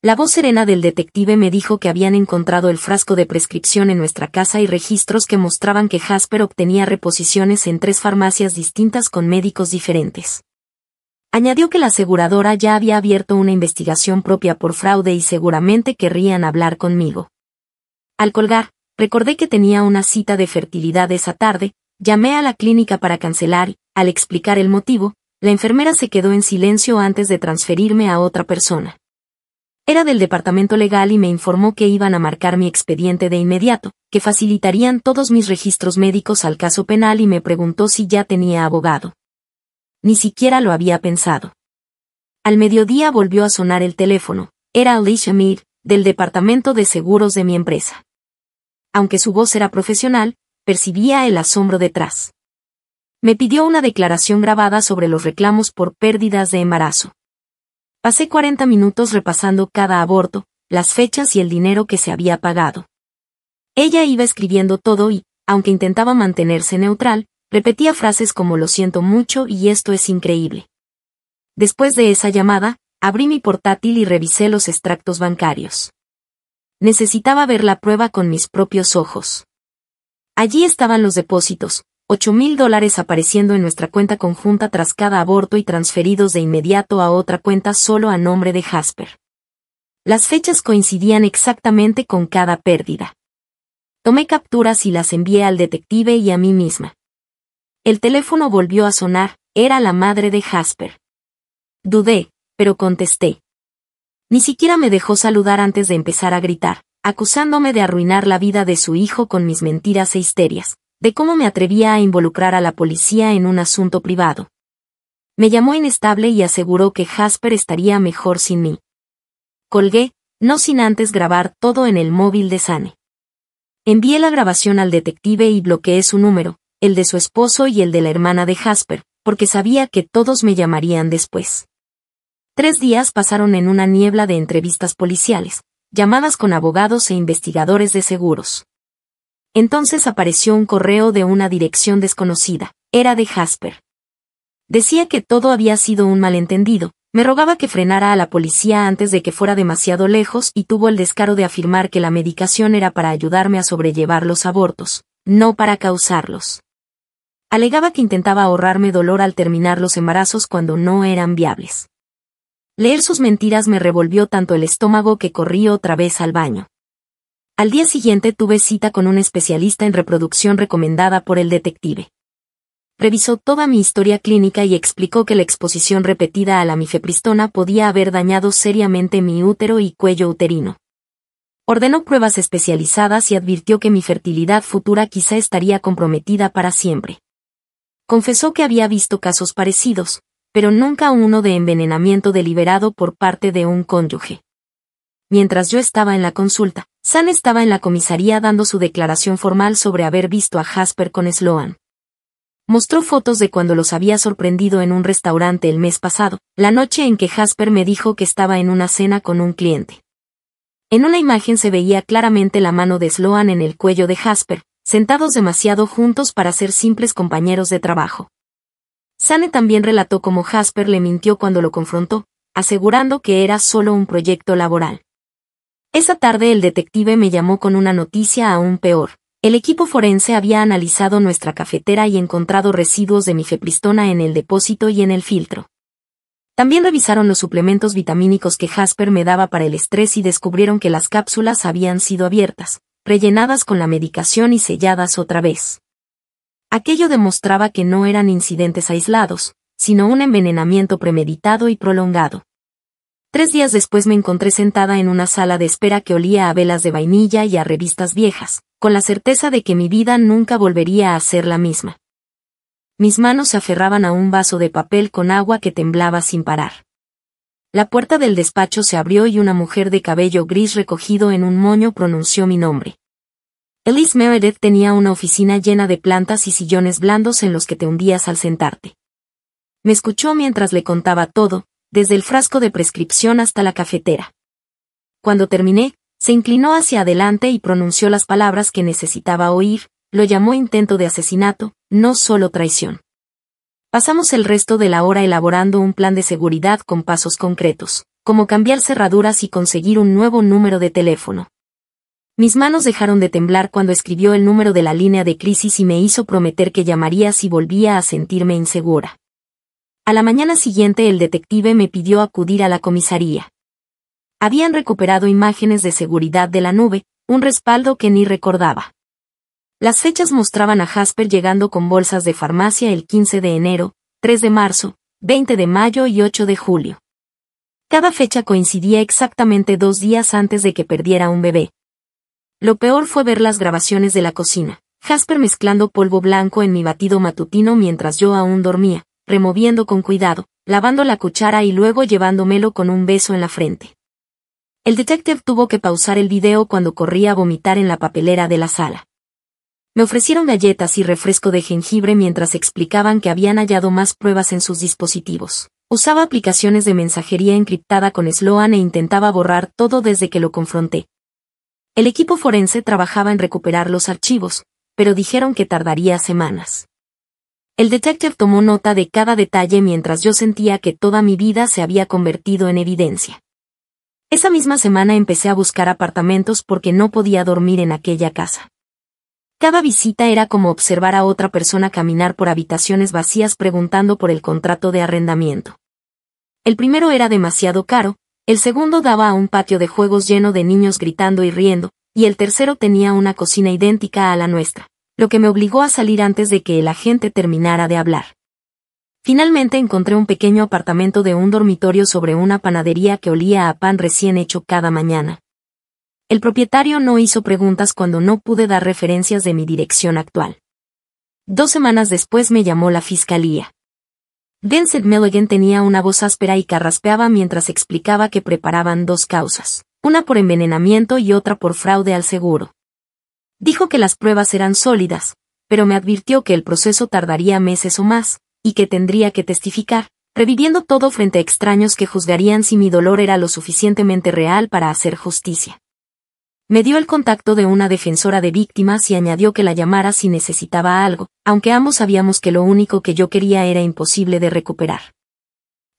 La voz serena del detective me dijo que habían encontrado el frasco de prescripción en nuestra casa y registros que mostraban que Jasper obtenía reposiciones en 3 farmacias distintas con médicos diferentes. Añadió que la aseguradora ya había abierto una investigación propia por fraude y seguramente querrían hablar conmigo. Al colgar, recordé que tenía una cita de fertilidad esa tarde, llamé a la clínica para cancelar y, al explicar el motivo, la enfermera se quedó en silencio antes de transferirme a otra persona. Era del departamento legal y me informó que iban a marcar mi expediente de inmediato, que facilitarían todos mis registros médicos al caso penal y me preguntó si ya tenía abogado. Ni siquiera lo había pensado. Al mediodía volvió a sonar el teléfono. Era Alicia Mead, del departamento de seguros de mi empresa. Aunque su voz era profesional, percibía el asombro detrás. Me pidió una declaración grabada sobre los reclamos por pérdidas de embarazo. Pasé 40 minutos repasando cada aborto, las fechas y el dinero que se había pagado. Ella iba escribiendo todo y, aunque intentaba mantenerse neutral, repetía frases como lo siento mucho y esto es increíble. Después de esa llamada, abrí mi portátil y revisé los extractos bancarios. Necesitaba ver la prueba con mis propios ojos. Allí estaban los depósitos, $8,000 apareciendo en nuestra cuenta conjunta tras cada aborto y transferidos de inmediato a otra cuenta solo a nombre de Jasper. Las fechas coincidían exactamente con cada pérdida. Tomé capturas y las envié al detective y a mí misma. El teléfono volvió a sonar, era la madre de Jasper. Dudé, pero contesté. Ni siquiera me dejó saludar antes de empezar a gritar, acusándome de arruinar la vida de su hijo con mis mentiras e histerias, de cómo me atrevía a involucrar a la policía en un asunto privado. Me llamó inestable y aseguró que Jasper estaría mejor sin mí. Colgué, no sin antes grabar todo en el móvil de Sane. Envié la grabación al detective y bloqueé su número, el de su esposo y el de la hermana de Jasper, porque sabía que todos me llamarían después. 3 días pasaron en una niebla de entrevistas policiales, llamadas con abogados e investigadores de seguros. Entonces apareció un correo de una dirección desconocida, era de Jasper. Decía que todo había sido un malentendido, me rogaba que frenara a la policía antes de que fuera demasiado lejos y tuvo el descaro de afirmar que la medicación era para ayudarme a sobrellevar los abortos, no para causarlos. Alegaba que intentaba ahorrarme dolor al terminar los embarazos cuando no eran viables. Leer sus mentiras me revolvió tanto el estómago que corrí otra vez al baño. Al día siguiente tuve cita con un especialista en reproducción recomendada por el detective. Revisó toda mi historia clínica y explicó que la exposición repetida a la mifepristona podía haber dañado seriamente mi útero y cuello uterino. Ordenó pruebas especializadas y advirtió que mi fertilidad futura quizá estaría comprometida para siempre. Confesó que había visto casos parecidos, pero nunca uno de envenenamiento deliberado por parte de un cónyuge. Mientras yo estaba en la consulta, San estaba en la comisaría dando su declaración formal sobre haber visto a Jasper con Sloan. Mostró fotos de cuando los había sorprendido en un restaurante el mes pasado, la noche en que Jasper me dijo que estaba en una cena con un cliente. En una imagen se veía claramente la mano de Sloan en el cuello de Jasper, sentados demasiado juntos para ser simples compañeros de trabajo. Sane también relató cómo Jasper le mintió cuando lo confrontó, asegurando que era solo un proyecto laboral. Esa tarde el detective me llamó con una noticia aún peor. El equipo forense había analizado nuestra cafetera y encontrado residuos de mifepristona en el depósito y en el filtro. También revisaron los suplementos vitamínicos que Jasper me daba para el estrés y descubrieron que las cápsulas habían sido abiertas, rellenadas con la medicación y selladas otra vez. Aquello demostraba que no eran incidentes aislados, sino un envenenamiento premeditado y prolongado. 3 días después me encontré sentada en una sala de espera que olía a velas de vainilla y a revistas viejas, con la certeza de que mi vida nunca volvería a ser la misma. Mis manos se aferraban a un vaso de papel con agua que temblaba sin parar. La puerta del despacho se abrió y una mujer de cabello gris recogido en un moño pronunció mi nombre. Elise Meredith tenía una oficina llena de plantas y sillones blandos en los que te hundías al sentarte. Me escuchó mientras le contaba todo, desde el frasco de prescripción hasta la cafetera. Cuando terminé, se inclinó hacia adelante y pronunció las palabras que necesitaba oír, lo llamó intento de asesinato, no solo traición. Pasamos el resto de la hora elaborando un plan de seguridad con pasos concretos, como cambiar cerraduras y conseguir un nuevo número de teléfono. Mis manos dejaron de temblar cuando escribió el número de la línea de crisis y me hizo prometer que llamaría si volvía a sentirme insegura. A la mañana siguiente el detective me pidió acudir a la comisaría. Habían recuperado imágenes de seguridad de la nube, un respaldo que ni recordaba. Las fechas mostraban a Jasper llegando con bolsas de farmacia el 15 de enero, 3 de marzo, 20 de mayo y 8 de julio. Cada fecha coincidía exactamente 2 días antes de que perdiera un bebé. Lo peor fue ver las grabaciones de la cocina. Jasper mezclando polvo blanco en mi batido matutino mientras yo aún dormía, removiendo con cuidado, lavando la cuchara y luego llevándomelo con un beso en la frente. El detective tuvo que pausar el video cuando corría a vomitar en la papelera de la sala. Me ofrecieron galletas y refresco de jengibre mientras explicaban que habían hallado más pruebas en sus dispositivos. Usaba aplicaciones de mensajería encriptada con Sloan e intentaba borrar todo desde que lo confronté. El equipo forense trabajaba en recuperar los archivos, pero dijeron que tardaría semanas. El detective tomó nota de cada detalle mientras yo sentía que toda mi vida se había convertido en evidencia. Esa misma semana empecé a buscar apartamentos porque no podía dormir en aquella casa. Cada visita era como observar a otra persona caminar por habitaciones vacías preguntando por el contrato de arrendamiento. El primero era demasiado caro, el segundo daba a un patio de juegos lleno de niños gritando y riendo, y el tercero tenía una cocina idéntica a la nuestra, lo que me obligó a salir antes de que el agente terminara de hablar. Finalmente encontré un pequeño apartamento de un dormitorio sobre una panadería que olía a pan recién hecho cada mañana. El propietario no hizo preguntas cuando no pude dar referencias de mi dirección actual. 2 semanas después me llamó la fiscalía. Vincent Milligan tenía una voz áspera y carraspeaba mientras explicaba que preparaban 2 causas, una por envenenamiento y otra por fraude al seguro. Dijo que las pruebas eran sólidas, pero me advirtió que el proceso tardaría meses o más, y que tendría que testificar, reviviendo todo frente a extraños que juzgarían si mi dolor era lo suficientemente real para hacer justicia. Me dio el contacto de una defensora de víctimas y añadió que la llamara si necesitaba algo, aunque ambos sabíamos que lo único que yo quería era imposible de recuperar.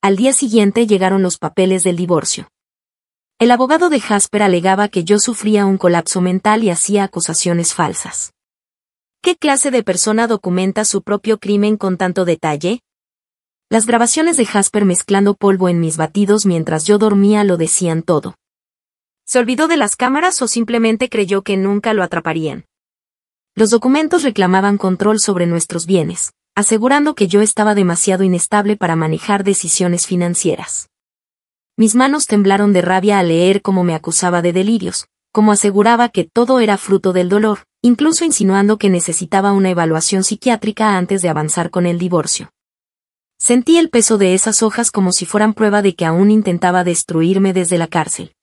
Al día siguiente llegaron los papeles del divorcio. El abogado de Jasper alegaba que yo sufría un colapso mental y hacía acusaciones falsas. ¿Qué clase de persona documenta su propio crimen con tanto detalle? Las grabaciones de Jasper mezclando polvo en mis batidos mientras yo dormía lo decían todo. ¿Se olvidó de las cámaras o simplemente creyó que nunca lo atraparían? Los documentos reclamaban control sobre nuestros bienes, asegurando que yo estaba demasiado inestable para manejar decisiones financieras. Mis manos temblaron de rabia al leer cómo me acusaba de delirios, cómo aseguraba que todo era fruto del dolor, incluso insinuando que necesitaba una evaluación psiquiátrica antes de avanzar con el divorcio. Sentí el peso de esas hojas como si fueran prueba de que aún intentaba destruirme desde la cárcel.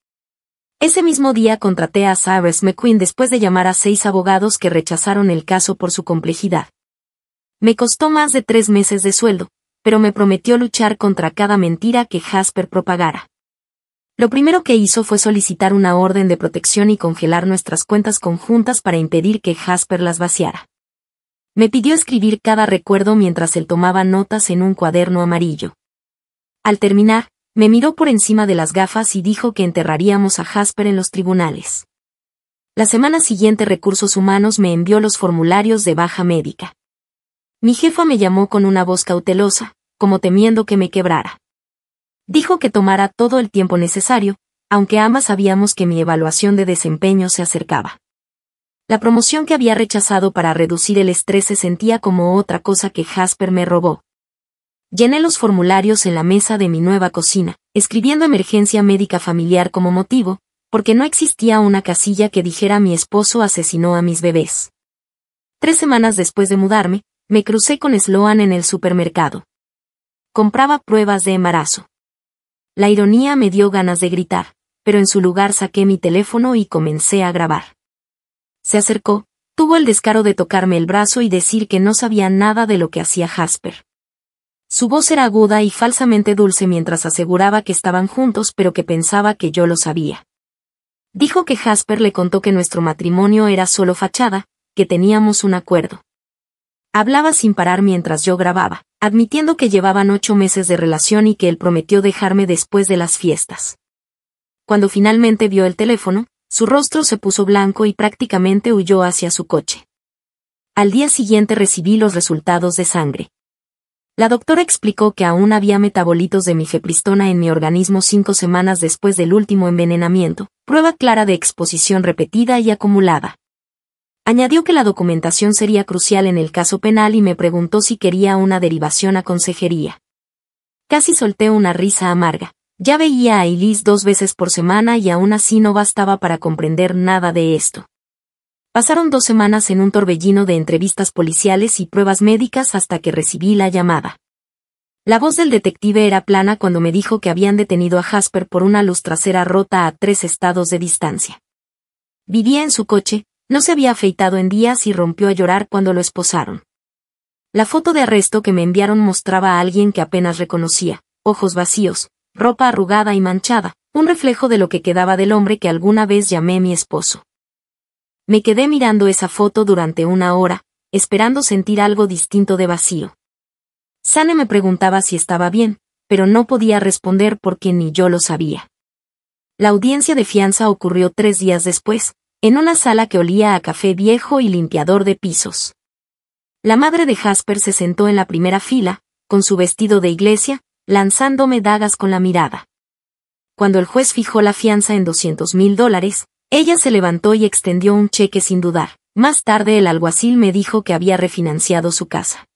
Ese mismo día contraté a Cyrus McQueen después de llamar a 6 abogados que rechazaron el caso por su complejidad. Me costó más de 3 meses de sueldo, pero me prometió luchar contra cada mentira que Jasper propagara. Lo primero que hizo fue solicitar una orden de protección y congelar nuestras cuentas conjuntas para impedir que Jasper las vaciara. Me pidió escribir cada recuerdo mientras él tomaba notas en un cuaderno amarillo. Al terminar, me miró por encima de las gafas y dijo que enterraríamos a Jasper en los tribunales. La semana siguiente Recursos Humanos me envió los formularios de baja médica. Mi jefa me llamó con una voz cautelosa, como temiendo que me quebrara. Dijo que tomara todo el tiempo necesario, aunque ambas sabíamos que mi evaluación de desempeño se acercaba. La promoción que había rechazado para reducir el estrés se sentía como otra cosa que Jasper me robó. Llené los formularios en la mesa de mi nueva cocina, escribiendo emergencia médica familiar como motivo, porque no existía una casilla que dijera mi esposo asesinó a mis bebés. 3 semanas después de mudarme, me crucé con Sloan en el supermercado. Compraba pruebas de embarazo. La ironía me dio ganas de gritar, pero en su lugar saqué mi teléfono y comencé a grabar. Se acercó, tuvo el descaro de tocarme el brazo y decir que no sabía nada de lo que hacía Jasper. Su voz era aguda y falsamente dulce mientras aseguraba que estaban juntos pero que pensaba que yo lo sabía. Dijo que Jasper le contó que nuestro matrimonio era solo fachada, que teníamos un acuerdo. Hablaba sin parar mientras yo grababa, admitiendo que llevaban 8 meses de relación y que él prometió dejarme después de las fiestas. Cuando finalmente vio el teléfono, su rostro se puso blanco y prácticamente huyó hacia su coche. Al día siguiente recibí los resultados de sangre. La doctora explicó que aún había metabolitos de mifepristona en mi organismo 5 semanas después del último envenenamiento, prueba clara de exposición repetida y acumulada. Añadió que la documentación sería crucial en el caso penal y me preguntó si quería una derivación a consejería. Casi solté una risa amarga. Ya veía a Elise 2 veces por semana y aún así no bastaba para comprender nada de esto. Pasaron 2 semanas en un torbellino de entrevistas policiales y pruebas médicas hasta que recibí la llamada. La voz del detective era plana cuando me dijo que habían detenido a Jasper por una luz trasera rota a 3 estados de distancia. Vivía en su coche, no se había afeitado en días y rompió a llorar cuando lo esposaron. La foto de arresto que me enviaron mostraba a alguien que apenas reconocía, ojos vacíos, ropa arrugada y manchada, un reflejo de lo que quedaba del hombre que alguna vez llamé mi esposo. Me quedé mirando esa foto durante 1 hora, esperando sentir algo distinto de vacío. Sane me preguntaba si estaba bien, pero no podía responder porque ni yo lo sabía. La audiencia de fianza ocurrió 3 días después, en una sala que olía a café viejo y limpiador de pisos. La madre de Jasper se sentó en la primera fila, con su vestido de iglesia, lanzándome dagas con la mirada. Cuando el juez fijó la fianza en $200,000, ella se levantó y extendió un cheque sin dudar. Más tarde el alguacil me dijo que había refinanciado su casa.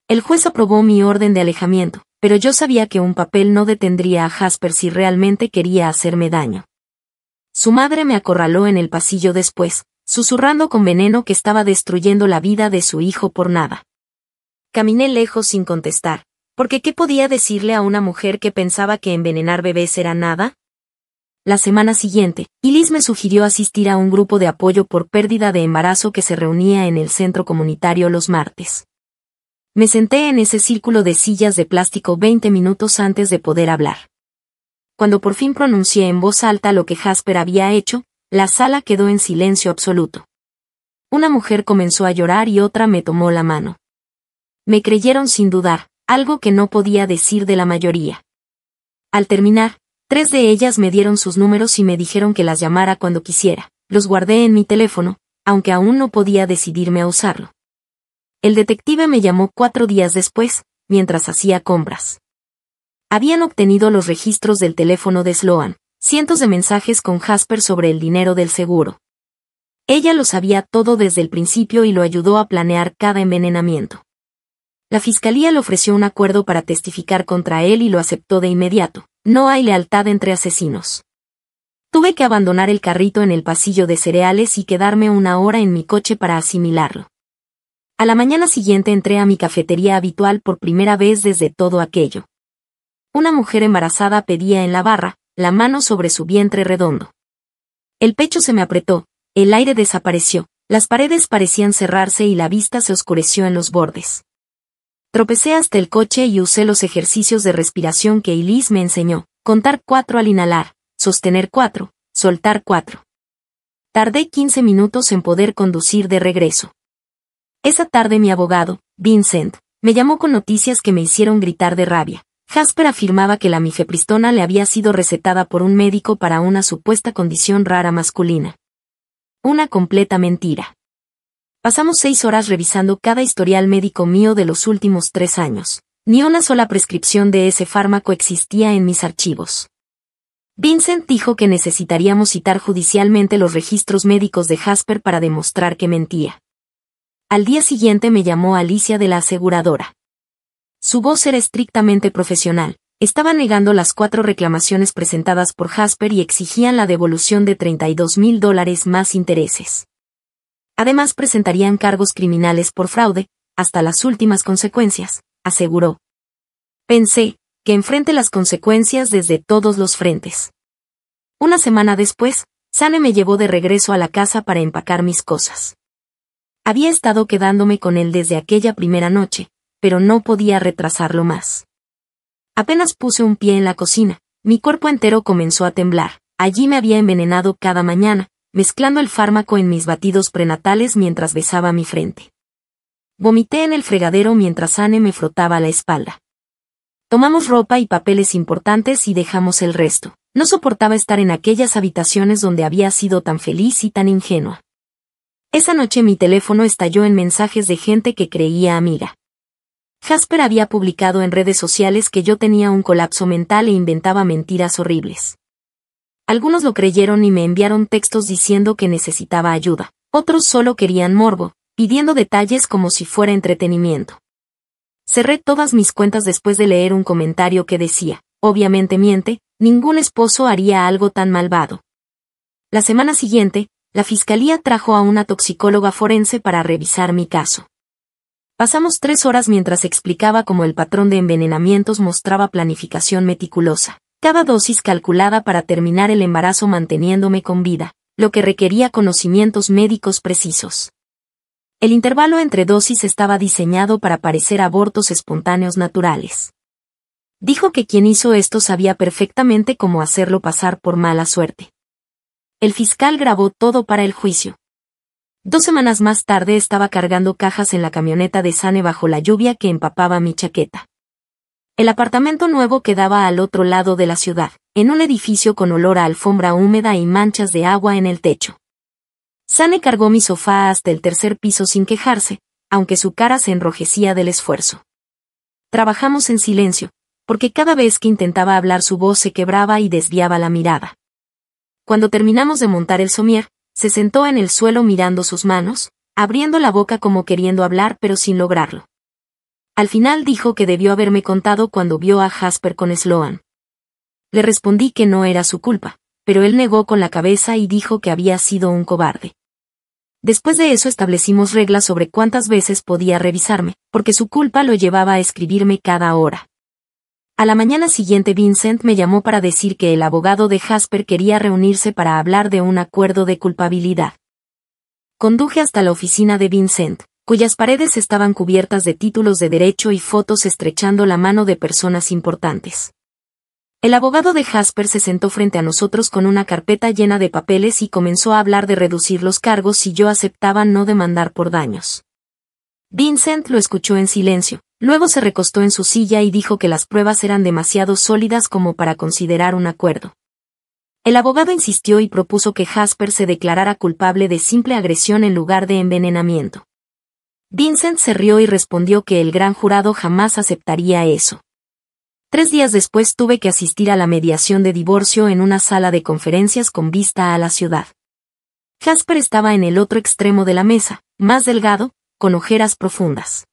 El juez aprobó mi orden de alejamiento, pero yo sabía que un papel no detendría a Jasper si realmente quería hacerme daño. Su madre me acorraló en el pasillo después, susurrando con veneno que estaba destruyendo la vida de su hijo por nada. Caminé lejos sin contestar, porque ¿qué podía decirle a una mujer que pensaba que envenenar bebés era nada? La semana siguiente, Elise me sugirió asistir a un grupo de apoyo por pérdida de embarazo que se reunía en el centro comunitario los martes. Me senté en ese círculo de sillas de plástico 20 minutos antes de poder hablar. Cuando por fin pronuncié en voz alta lo que Jasper había hecho, la sala quedó en silencio absoluto. Una mujer comenzó a llorar y otra me tomó la mano. Me creyeron sin dudar, algo que no podía decir de la mayoría. Al terminar, 3 de ellas me dieron sus números y me dijeron que las llamara cuando quisiera. Los guardé en mi teléfono, aunque aún no podía decidirme a usarlo. El detective me llamó 4 días después, mientras hacía compras. Habían obtenido los registros del teléfono de Sloan, cientos de mensajes con Jasper sobre el dinero del seguro. Ella lo sabía todo desde el principio y lo ayudó a planear cada envenenamiento. La fiscalía le ofreció un acuerdo para testificar contra él y lo aceptó de inmediato. No hay lealtad entre asesinos. Tuve que abandonar el carrito en el pasillo de cereales y quedarme 1 hora en mi coche para asimilarlo. A la mañana siguiente entré a mi cafetería habitual por primera vez desde todo aquello. Una mujer embarazada pedía en la barra, la mano sobre su vientre redondo. El pecho se me apretó, el aire desapareció, las paredes parecían cerrarse y la vista se oscureció en los bordes. Tropecé hasta el coche y usé los ejercicios de respiración que Elise me enseñó, contar 4 al inhalar, sostener 4, soltar 4. Tardé 15 minutos en poder conducir de regreso. Esa tarde mi abogado, Vincent, me llamó con noticias que me hicieron gritar de rabia. Jasper afirmaba que la mifepristona le había sido recetada por un médico para una supuesta condición rara masculina. Una completa mentira. Pasamos 6 horas revisando cada historial médico mío de los últimos 3 años. Ni una sola prescripción de ese fármaco existía en mis archivos. Vincent dijo que necesitaríamos citar judicialmente los registros médicos de Jasper para demostrar que mentía. Al día siguiente me llamó Alicia de la aseguradora. Su voz era estrictamente profesional. Estaba negando las 4 reclamaciones presentadas por Jasper y exigían la devolución de $32,000 más intereses. Además presentarían cargos criminales por fraude, hasta las últimas consecuencias, aseguró. Pensé, que enfrente las consecuencias desde todos los frentes. Una semana después, Sane me llevó de regreso a la casa para empacar mis cosas. Había estado quedándome con él desde aquella primera noche, pero no podía retrasarlo más. Apenas puse un pie en la cocina, mi cuerpo entero comenzó a temblar. Allí me había envenenado cada mañana, mezclando el fármaco en mis batidos prenatales mientras besaba mi frente. Vomité en el fregadero mientras Anne me frotaba la espalda. Tomamos ropa y papeles importantes y dejamos el resto. No soportaba estar en aquellas habitaciones donde había sido tan feliz y tan ingenua. Esa noche mi teléfono estalló en mensajes de gente que creía amiga. Jasper había publicado en redes sociales que yo tenía un colapso mental e inventaba mentiras horribles. Algunos lo creyeron y me enviaron textos diciendo que necesitaba ayuda. Otros solo querían morbo, pidiendo detalles como si fuera entretenimiento. Cerré todas mis cuentas después de leer un comentario que decía, obviamente miente, ningún esposo haría algo tan malvado. La semana siguiente, la fiscalía trajo a una toxicóloga forense para revisar mi caso. Pasamos 3 horas mientras explicaba cómo el patrón de envenenamientos mostraba planificación meticulosa, cada dosis calculada para terminar el embarazo manteniéndome con vida, lo que requería conocimientos médicos precisos. El intervalo entre dosis estaba diseñado para parecer abortos espontáneos naturales. Dijo que quien hizo esto sabía perfectamente cómo hacerlo pasar por mala suerte. El fiscal grabó todo para el juicio. 2 semanas más tarde estaba cargando cajas en la camioneta de Sane bajo la lluvia que empapaba mi chaqueta. El apartamento nuevo quedaba al otro lado de la ciudad, en un edificio con olor a alfombra húmeda y manchas de agua en el techo. Sane cargó mi sofá hasta el 3er piso sin quejarse, aunque su cara se enrojecía del esfuerzo. Trabajamos en silencio, porque cada vez que intentaba hablar su voz se quebraba y desviaba la mirada. Cuando terminamos de montar el somier, se sentó en el suelo mirando sus manos, abriendo la boca como queriendo hablar pero sin lograrlo. Al final dijo que debió haberme contado cuando vio a Jasper con Sloan. Le respondí que no era su culpa, pero él negó con la cabeza y dijo que había sido un cobarde. Después de eso establecimos reglas sobre cuántas veces podía revisarme, porque su culpa lo llevaba a escribirme cada hora. A la mañana siguiente Vincent me llamó para decir que el abogado de Jasper quería reunirse para hablar de un acuerdo de culpabilidad. Conduje hasta la oficina de Vincent, cuyas paredes estaban cubiertas de títulos de derecho y fotos estrechando la mano de personas importantes. El abogado de Jasper se sentó frente a nosotros con una carpeta llena de papeles y comenzó a hablar de reducir los cargos si yo aceptaba no demandar por daños. Vincent lo escuchó en silencio. Luego se recostó en su silla y dijo que las pruebas eran demasiado sólidas como para considerar un acuerdo. El abogado insistió y propuso que Jasper se declarara culpable de simple agresión en lugar de envenenamiento. Vincent se rió y respondió que el gran jurado jamás aceptaría eso. 3 días después tuve que asistir a la mediación de divorcio en una sala de conferencias con vista a la ciudad. Jasper estaba en el otro extremo de la mesa, más delgado, con ojeras profundas.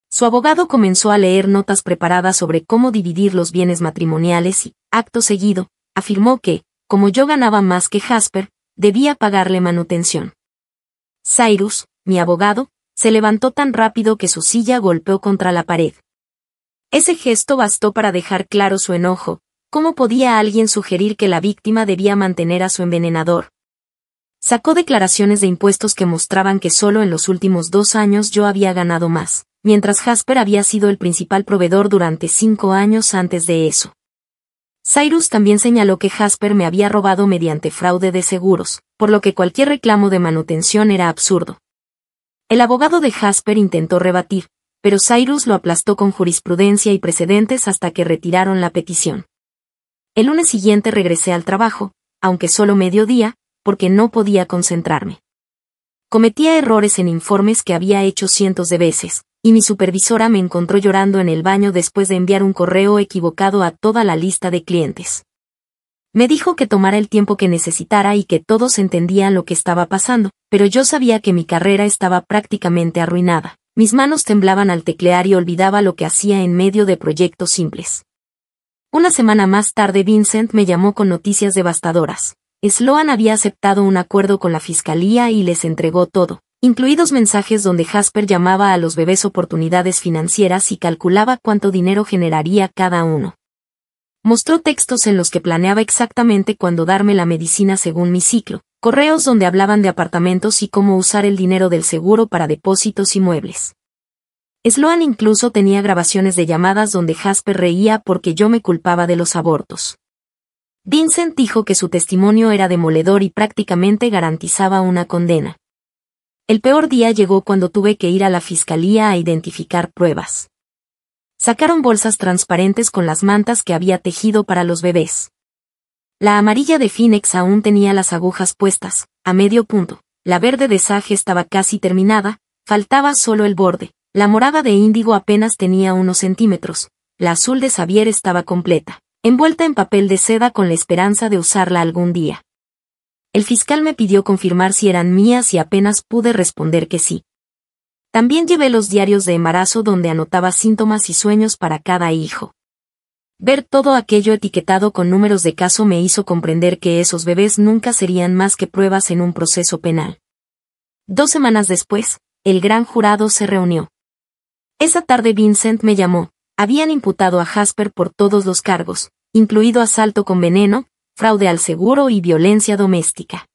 Su abogado comenzó a leer notas preparadas sobre cómo dividir los bienes matrimoniales y, acto seguido, afirmó que, como yo ganaba más que Jasper, debía pagarle manutención. Cyrus, mi abogado, se levantó tan rápido que su silla golpeó contra la pared. Ese gesto bastó para dejar claro su enojo. ¿Cómo podía alguien sugerir que la víctima debía mantener a su envenenador? Sacó declaraciones de impuestos que mostraban que solo en los últimos 2 años yo había ganado más, mientras Jasper había sido el principal proveedor durante 5 años antes de eso. Cyrus también señaló que Jasper me había robado mediante fraude de seguros, por lo que cualquier reclamo de manutención era absurdo. El abogado de Jasper intentó rebatir, pero Cyrus lo aplastó con jurisprudencia y precedentes hasta que retiraron la petición. El lunes siguiente regresé al trabajo, aunque solo mediodía, porque no podía concentrarme. Cometía errores en informes que había hecho cientos de veces, y mi supervisora me encontró llorando en el baño después de enviar un correo equivocado a toda la lista de clientes. Me dijo que tomara el tiempo que necesitara y que todos entendían lo que estaba pasando, pero yo sabía que mi carrera estaba prácticamente arruinada. Mis manos temblaban al teclear y olvidaba lo que hacía en medio de proyectos simples. Una semana más tarde Vincent me llamó con noticias devastadoras. Sloan había aceptado un acuerdo con la fiscalía y les entregó todo, incluidos mensajes donde Jasper llamaba a los bebés oportunidades financieras y calculaba cuánto dinero generaría cada uno. Mostró textos en los que planeaba exactamente cuándo darme la medicina según mi ciclo, correos donde hablaban de apartamentos y cómo usar el dinero del seguro para depósitos y muebles. Sloan incluso tenía grabaciones de llamadas donde Jasper reía porque yo me culpaba de los abortos. Vincent dijo que su testimonio era demoledor y prácticamente garantizaba una condena. El peor día llegó cuando tuve que ir a la fiscalía a identificar pruebas. Sacaron bolsas transparentes con las mantas que había tejido para los bebés. La amarilla de Phoenix aún tenía las agujas puestas, a medio punto, la verde de Sage estaba casi terminada, faltaba solo el borde, La morada de índigo apenas tenía unos centímetros, la azul de Xavier estaba completa, envuelta en papel de seda con la esperanza de usarla algún día. El fiscal me pidió confirmar si eran mías y apenas pude responder que sí. También llevé los diarios de embarazo donde anotaba síntomas y sueños para cada hijo. Ver todo aquello etiquetado con números de caso me hizo comprender que esos bebés nunca serían más que pruebas en un proceso penal. 2 semanas después, el gran jurado se reunió. Esa tarde Vincent me llamó. Habían imputado a Jasper por todos los cargos, incluido asalto con veneno, fraude al seguro y violencia doméstica.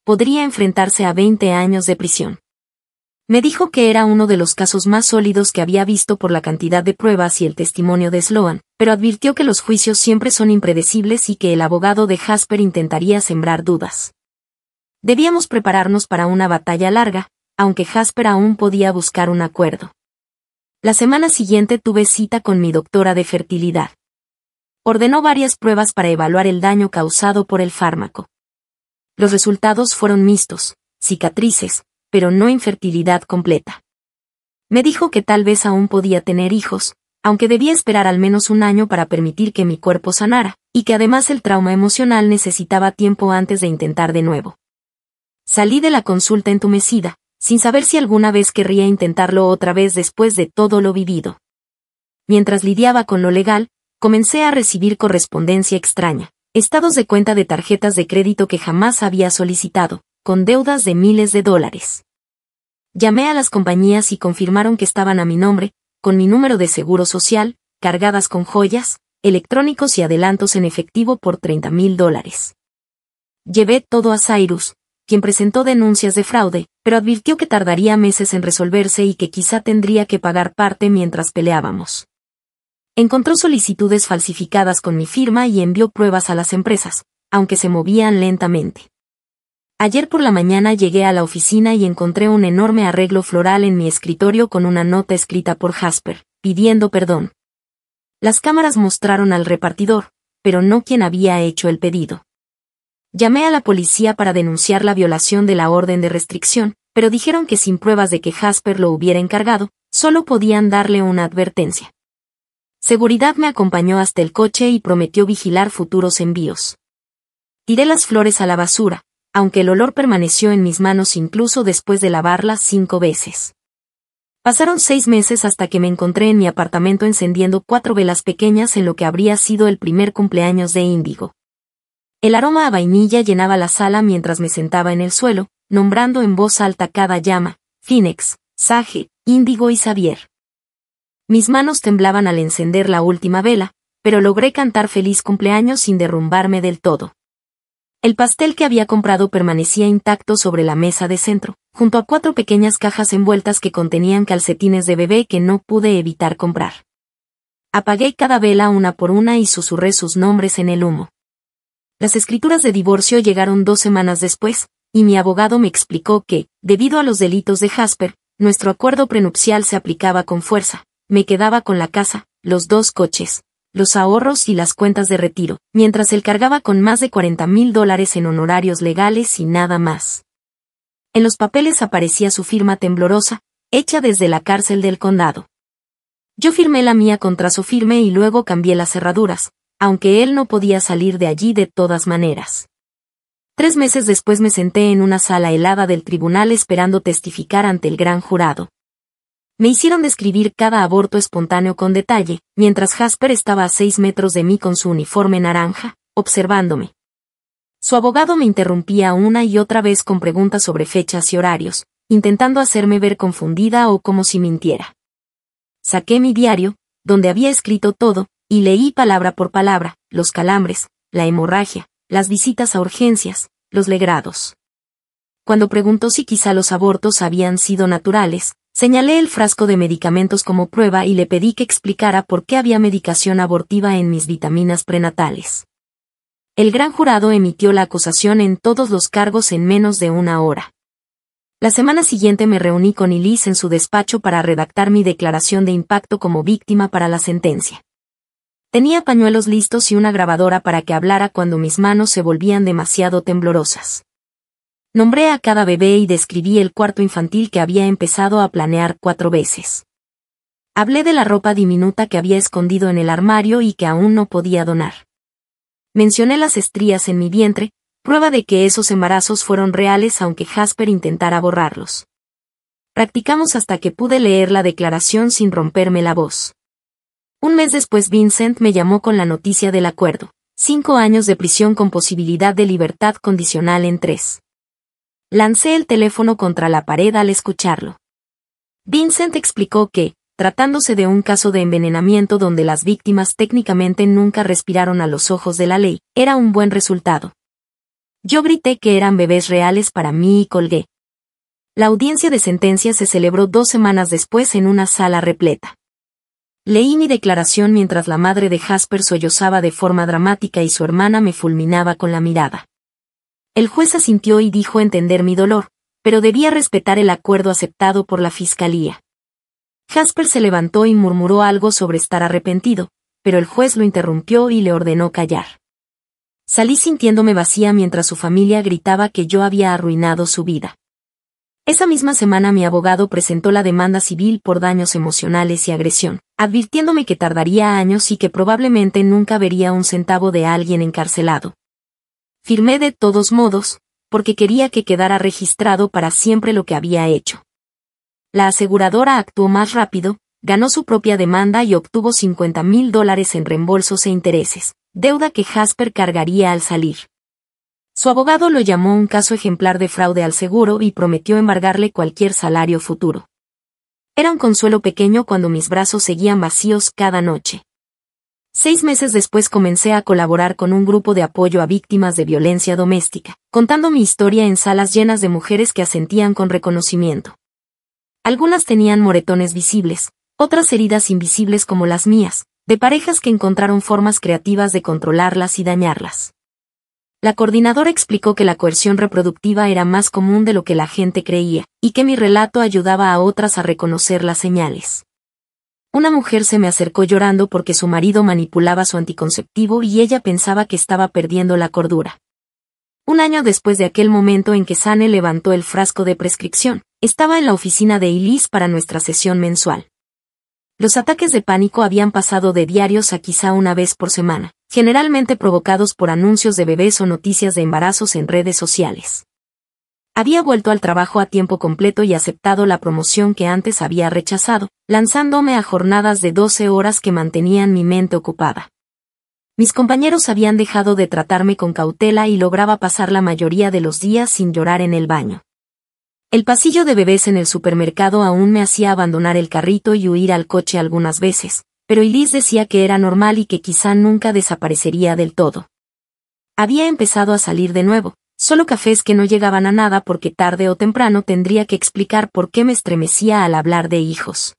Podría enfrentarse a 20 años de prisión. Me dijo que era uno de los casos más sólidos que había visto por la cantidad de pruebas y el testimonio de Sloan, pero advirtió que los juicios siempre son impredecibles y que el abogado de Jasper intentaría sembrar dudas. Debíamos prepararnos para una batalla larga, aunque Jasper aún podía buscar un acuerdo. La semana siguiente tuve cita con mi doctora de fertilidad. Ordenó varias pruebas para evaluar el daño causado por el fármaco. Los resultados fueron mixtos, cicatrices, pero no infertilidad completa. Me dijo que tal vez aún podía tener hijos, aunque debía esperar al menos un año para permitir que mi cuerpo sanara, y que además el trauma emocional necesitaba tiempo antes de intentar de nuevo. Salí de la consulta entumecida, sin saber si alguna vez querría intentarlo otra vez después de todo lo vivido. Mientras lidiaba con lo legal, comencé a recibir correspondencia extraña, estados de cuenta de tarjetas de crédito que jamás había solicitado, con deudas de miles de dólares. Llamé a las compañías y confirmaron que estaban a mi nombre, con mi número de seguro social, cargadas con joyas, electrónicos y adelantos en efectivo por $30,000. Llevé todo a Cyrus, quien presentó denuncias de fraude, pero advirtió que tardaría meses en resolverse y que quizá tendría que pagar parte mientras peleábamos. Encontró solicitudes falsificadas con mi firma y envió pruebas a las empresas, aunque se movían lentamente. Ayer por la mañana llegué a la oficina y encontré un enorme arreglo floral en mi escritorio con una nota escrita por Jasper, pidiendo perdón. Las cámaras mostraron al repartidor, pero no quien había hecho el pedido. Llamé a la policía para denunciar la violación de la orden de restricción, pero dijeron que sin pruebas de que Jasper lo hubiera encargado, solo podían darle una advertencia. Seguridad me acompañó hasta el coche y prometió vigilar futuros envíos. Tiré las flores a la basura, aunque el olor permaneció en mis manos incluso después de lavarlas 5 veces. Pasaron 6 meses hasta que me encontré en mi apartamento encendiendo 4 velas pequeñas en lo que habría sido el primer cumpleaños de Índigo. El aroma a vainilla llenaba la sala mientras me sentaba en el suelo, nombrando en voz alta cada llama, Phoenix, Sage, Índigo y Xavier. Mis manos temblaban al encender la última vela, pero logré cantar feliz cumpleaños sin derrumbarme del todo. El pastel que había comprado permanecía intacto sobre la mesa de centro, junto a 4 pequeñas cajas envueltas que contenían calcetines de bebé que no pude evitar comprar. Apagué cada vela una por una y susurré sus nombres en el humo. Las escrituras de divorcio llegaron 2 semanas después, y mi abogado me explicó que, debido a los delitos de Jasper, nuestro acuerdo prenupcial se aplicaba con fuerza. Me quedaba con la casa, los 2 coches, los ahorros y las cuentas de retiro, mientras él cargaba con más de $40,000 en honorarios legales y nada más. En los papeles aparecía su firma temblorosa, hecha desde la cárcel del condado. Yo firmé la mía con trazo firme y luego cambié las cerraduras, aunque él no podía salir de allí de todas maneras. 3 meses después me senté en una sala helada del tribunal esperando testificar ante el gran jurado. Me hicieron describir cada aborto espontáneo con detalle, mientras Jasper estaba a 6 metros de mí con su uniforme naranja, observándome. Su abogado me interrumpía una y otra vez con preguntas sobre fechas y horarios, intentando hacerme ver confundida o como si mintiera. Saqué mi diario, donde había escrito todo, y leí palabra por palabra, los calambres, la hemorragia, las visitas a urgencias, los legrados. Cuando preguntó si quizá los abortos habían sido naturales, señalé el frasco de medicamentos como prueba y le pedí que explicara por qué había medicación abortiva en mis vitaminas prenatales. El gran jurado emitió la acusación en todos los cargos en menos de 1 hora. La semana siguiente me reuní con Elise en su despacho para redactar mi declaración de impacto como víctima para la sentencia. Tenía pañuelos listos y una grabadora para que hablara cuando mis manos se volvían demasiado temblorosas. Nombré a cada bebé y describí el cuarto infantil que había empezado a planear 4 veces. Hablé de la ropa diminuta que había escondido en el armario y que aún no podía donar. Mencioné las estrías en mi vientre, prueba de que esos embarazos fueron reales aunque Jasper intentara borrarlos. Practicamos hasta que pude leer la declaración sin romperme la voz. Un mes después Vincent me llamó con la noticia del acuerdo: 5 años de prisión con posibilidad de libertad condicional en 3. Lancé el teléfono contra la pared al escucharlo. Vincent explicó que, tratándose de un caso de envenenamiento donde las víctimas técnicamente nunca respiraron a los ojos de la ley, era un buen resultado. Yo grité que eran bebés reales para mí y colgué. La audiencia de sentencia se celebró 2 semanas después en una sala repleta. Leí mi declaración mientras la madre de Jasper sollozaba de forma dramática y su hermana me fulminaba con la mirada. El juez asintió y dijo entender mi dolor, pero debía respetar el acuerdo aceptado por la fiscalía. Jasper se levantó y murmuró algo sobre estar arrepentido, pero el juez lo interrumpió y le ordenó callar. Salí sintiéndome vacía mientras su familia gritaba que yo había arruinado su vida. Esa misma semana mi abogado presentó la demanda civil por daños emocionales y agresión, advirtiéndome que tardaría años y que probablemente nunca vería un centavo de alguien encarcelado. Firmé de todos modos, porque quería que quedara registrado para siempre lo que había hecho. La aseguradora actuó más rápido, ganó su propia demanda y obtuvo $50,000 en reembolsos e intereses, deuda que Jasper cargaría al salir. Su abogado lo llamó un caso ejemplar de fraude al seguro y prometió embargarle cualquier salario futuro. Era un consuelo pequeño cuando mis brazos seguían vacíos cada noche. 6 meses después comencé a colaborar con un grupo de apoyo a víctimas de violencia doméstica, contando mi historia en salas llenas de mujeres que asentían con reconocimiento. Algunas tenían moretones visibles, otras heridas invisibles como las mías, de parejas que encontraron formas creativas de controlarlas y dañarlas. La coordinadora explicó que la coerción reproductiva era más común de lo que la gente creía, y que mi relato ayudaba a otras a reconocer las señales. Una mujer se me acercó llorando porque su marido manipulaba su anticonceptivo y ella pensaba que estaba perdiendo la cordura. Un año después de aquel momento en que Sane levantó el frasco de prescripción, estaba en la oficina de Elise para nuestra sesión mensual. Los ataques de pánico habían pasado de diarios a quizá una vez por semana, generalmente provocados por anuncios de bebés o noticias de embarazos en redes sociales. Había vuelto al trabajo a tiempo completo y aceptado la promoción que antes había rechazado, lanzándome a jornadas de 12 horas que mantenían mi mente ocupada. Mis compañeros habían dejado de tratarme con cautela y lograba pasar la mayoría de los días sin llorar en el baño. El pasillo de bebés en el supermercado aún me hacía abandonar el carrito y huir al coche algunas veces, pero Elise decía que era normal y que quizá nunca desaparecería del todo. Había empezado a salir de nuevo, solo cafés que no llegaban a nada porque tarde o temprano tendría que explicar por qué me estremecía al hablar de hijos.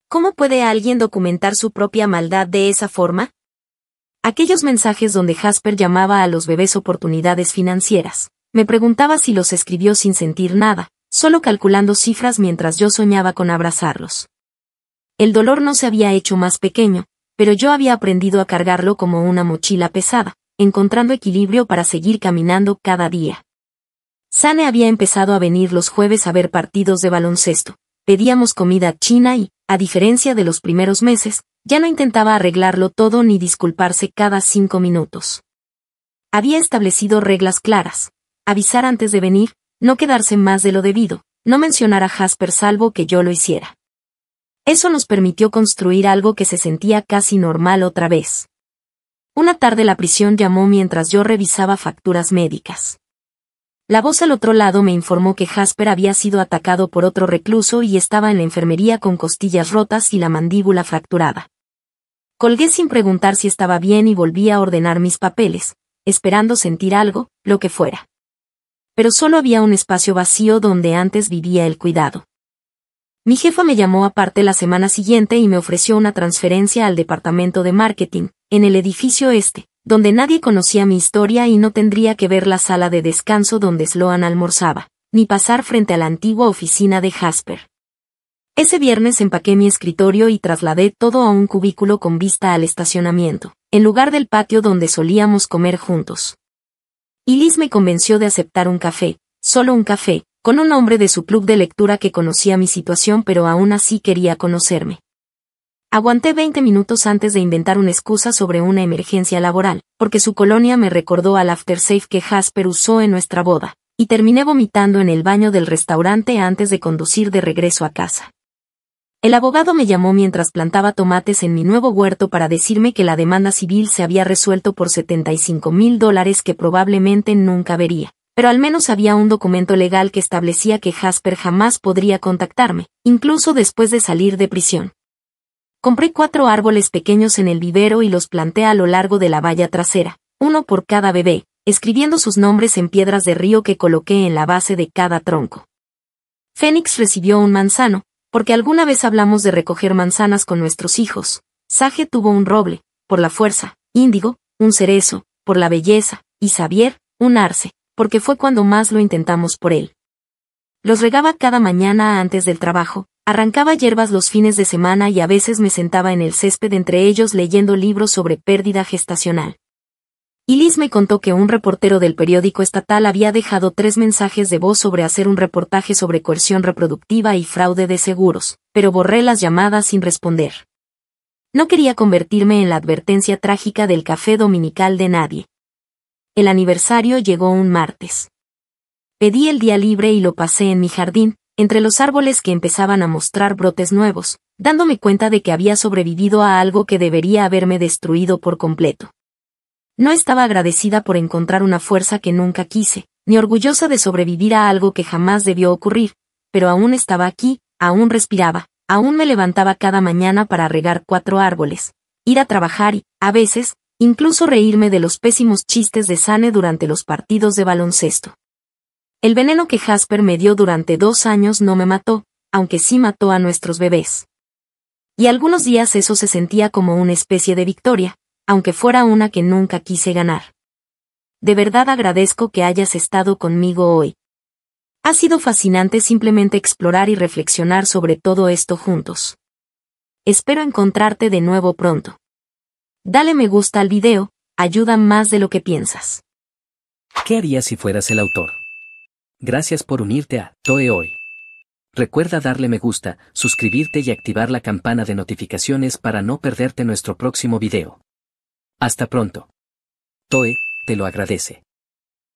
¿Cómo puede alguien documentar su propia maldad de esa forma? Aquellos mensajes donde Jasper llamaba a los bebés oportunidades financieras. Me preguntaba si los escribió sin sentir nada, solo calculando cifras mientras yo soñaba con abrazarlos. El dolor no se había hecho más pequeño, pero yo había aprendido a cargarlo como una mochila pesada, encontrando equilibrio para seguir caminando cada día. Sane había empezado a venir los jueves a ver partidos de baloncesto, pedíamos comida china y, a diferencia de los primeros meses, ya no intentaba arreglarlo todo ni disculparse cada 5 minutos. Había establecido reglas claras: avisar antes de venir, no quedarse más de lo debido, no mencionar a Jasper salvo que yo lo hiciera. Eso nos permitió construir algo que se sentía casi normal otra vez. Una tarde la prisión llamó mientras yo revisaba facturas médicas. La voz al otro lado me informó que Jasper había sido atacado por otro recluso y estaba en la enfermería con costillas rotas y la mandíbula fracturada. Colgué sin preguntar si estaba bien y volví a ordenar mis papeles, esperando sentir algo, lo que fuera. Pero solo había un espacio vacío donde antes vivía el cuidado. Mi jefa me llamó aparte la semana siguiente y me ofreció una transferencia al departamento de marketing, en el edificio este, donde nadie conocía mi historia y no tendría que ver la sala de descanso donde Sloan almorzaba, ni pasar frente a la antigua oficina de Jasper. Ese viernes empaqué mi escritorio y trasladé todo a un cubículo con vista al estacionamiento, en lugar del patio donde solíamos comer juntos. Elise me convenció de aceptar un café, Solo un café, con un hombre de su club de lectura que conocía mi situación pero aún así quería conocerme. Aguanté 20 minutos antes de inventar una excusa sobre una emergencia laboral, porque su colonia me recordó al aftershave que Jasper usó en nuestra boda, y terminé vomitando en el baño del restaurante antes de conducir de regreso a casa. El abogado me llamó mientras plantaba tomates en mi nuevo huerto para decirme que la demanda civil se había resuelto por $75,000 que probablemente nunca vería, pero al menos había un documento legal que establecía que Jasper jamás podría contactarme, incluso después de salir de prisión. Compré 4 árboles pequeños en el vivero y los planté a lo largo de la valla trasera, uno por cada bebé, escribiendo sus nombres en piedras de río que coloqué en la base de cada tronco. Fénix recibió un manzano, porque alguna vez hablamos de recoger manzanas con nuestros hijos. Sage tuvo un roble, por la fuerza, Índigo, un cerezo, por la belleza, y Xavier, un arce, porque fue cuando más lo intentamos por él. Los regaba cada mañana antes del trabajo, arrancaba hierbas los fines de semana y a veces me sentaba en el césped entre ellos leyendo libros sobre pérdida gestacional. Y Liz me contó que un reportero del periódico estatal había dejado 3 mensajes de voz sobre hacer un reportaje sobre coerción reproductiva y fraude de seguros, pero borré las llamadas sin responder. No quería convertirme en la advertencia trágica del café dominical de nadie. El aniversario llegó un martes. Pedí el día libre y lo pasé en mi jardín, entre los árboles que empezaban a mostrar brotes nuevos, dándome cuenta de que había sobrevivido a algo que debería haberme destruido por completo. No estaba agradecida por encontrar una fuerza que nunca quise, ni orgullosa de sobrevivir a algo que jamás debió ocurrir, pero aún estaba aquí, aún respiraba, aún me levantaba cada mañana para regar 4 árboles, ir a trabajar y, a veces, incluso reírme de los pésimos chistes de Sane durante los partidos de baloncesto. El veneno que Jasper me dio durante 2 años no me mató, aunque sí mató a nuestros bebés. Y algunos días eso se sentía como una especie de victoria, aunque fuera una que nunca quise ganar. De verdad agradezco que hayas estado conmigo hoy. Ha sido fascinante simplemente explorar y reflexionar sobre todo esto juntos. Espero encontrarte de nuevo pronto. Dale me gusta al video, ayuda más de lo que piensas. ¿Qué harías si fueras el autor? Gracias por unirte a Toe Hoy. Recuerda darle me gusta, suscribirte y activar la campana de notificaciones para no perderte nuestro próximo video. Hasta pronto. Toe, te lo agradece.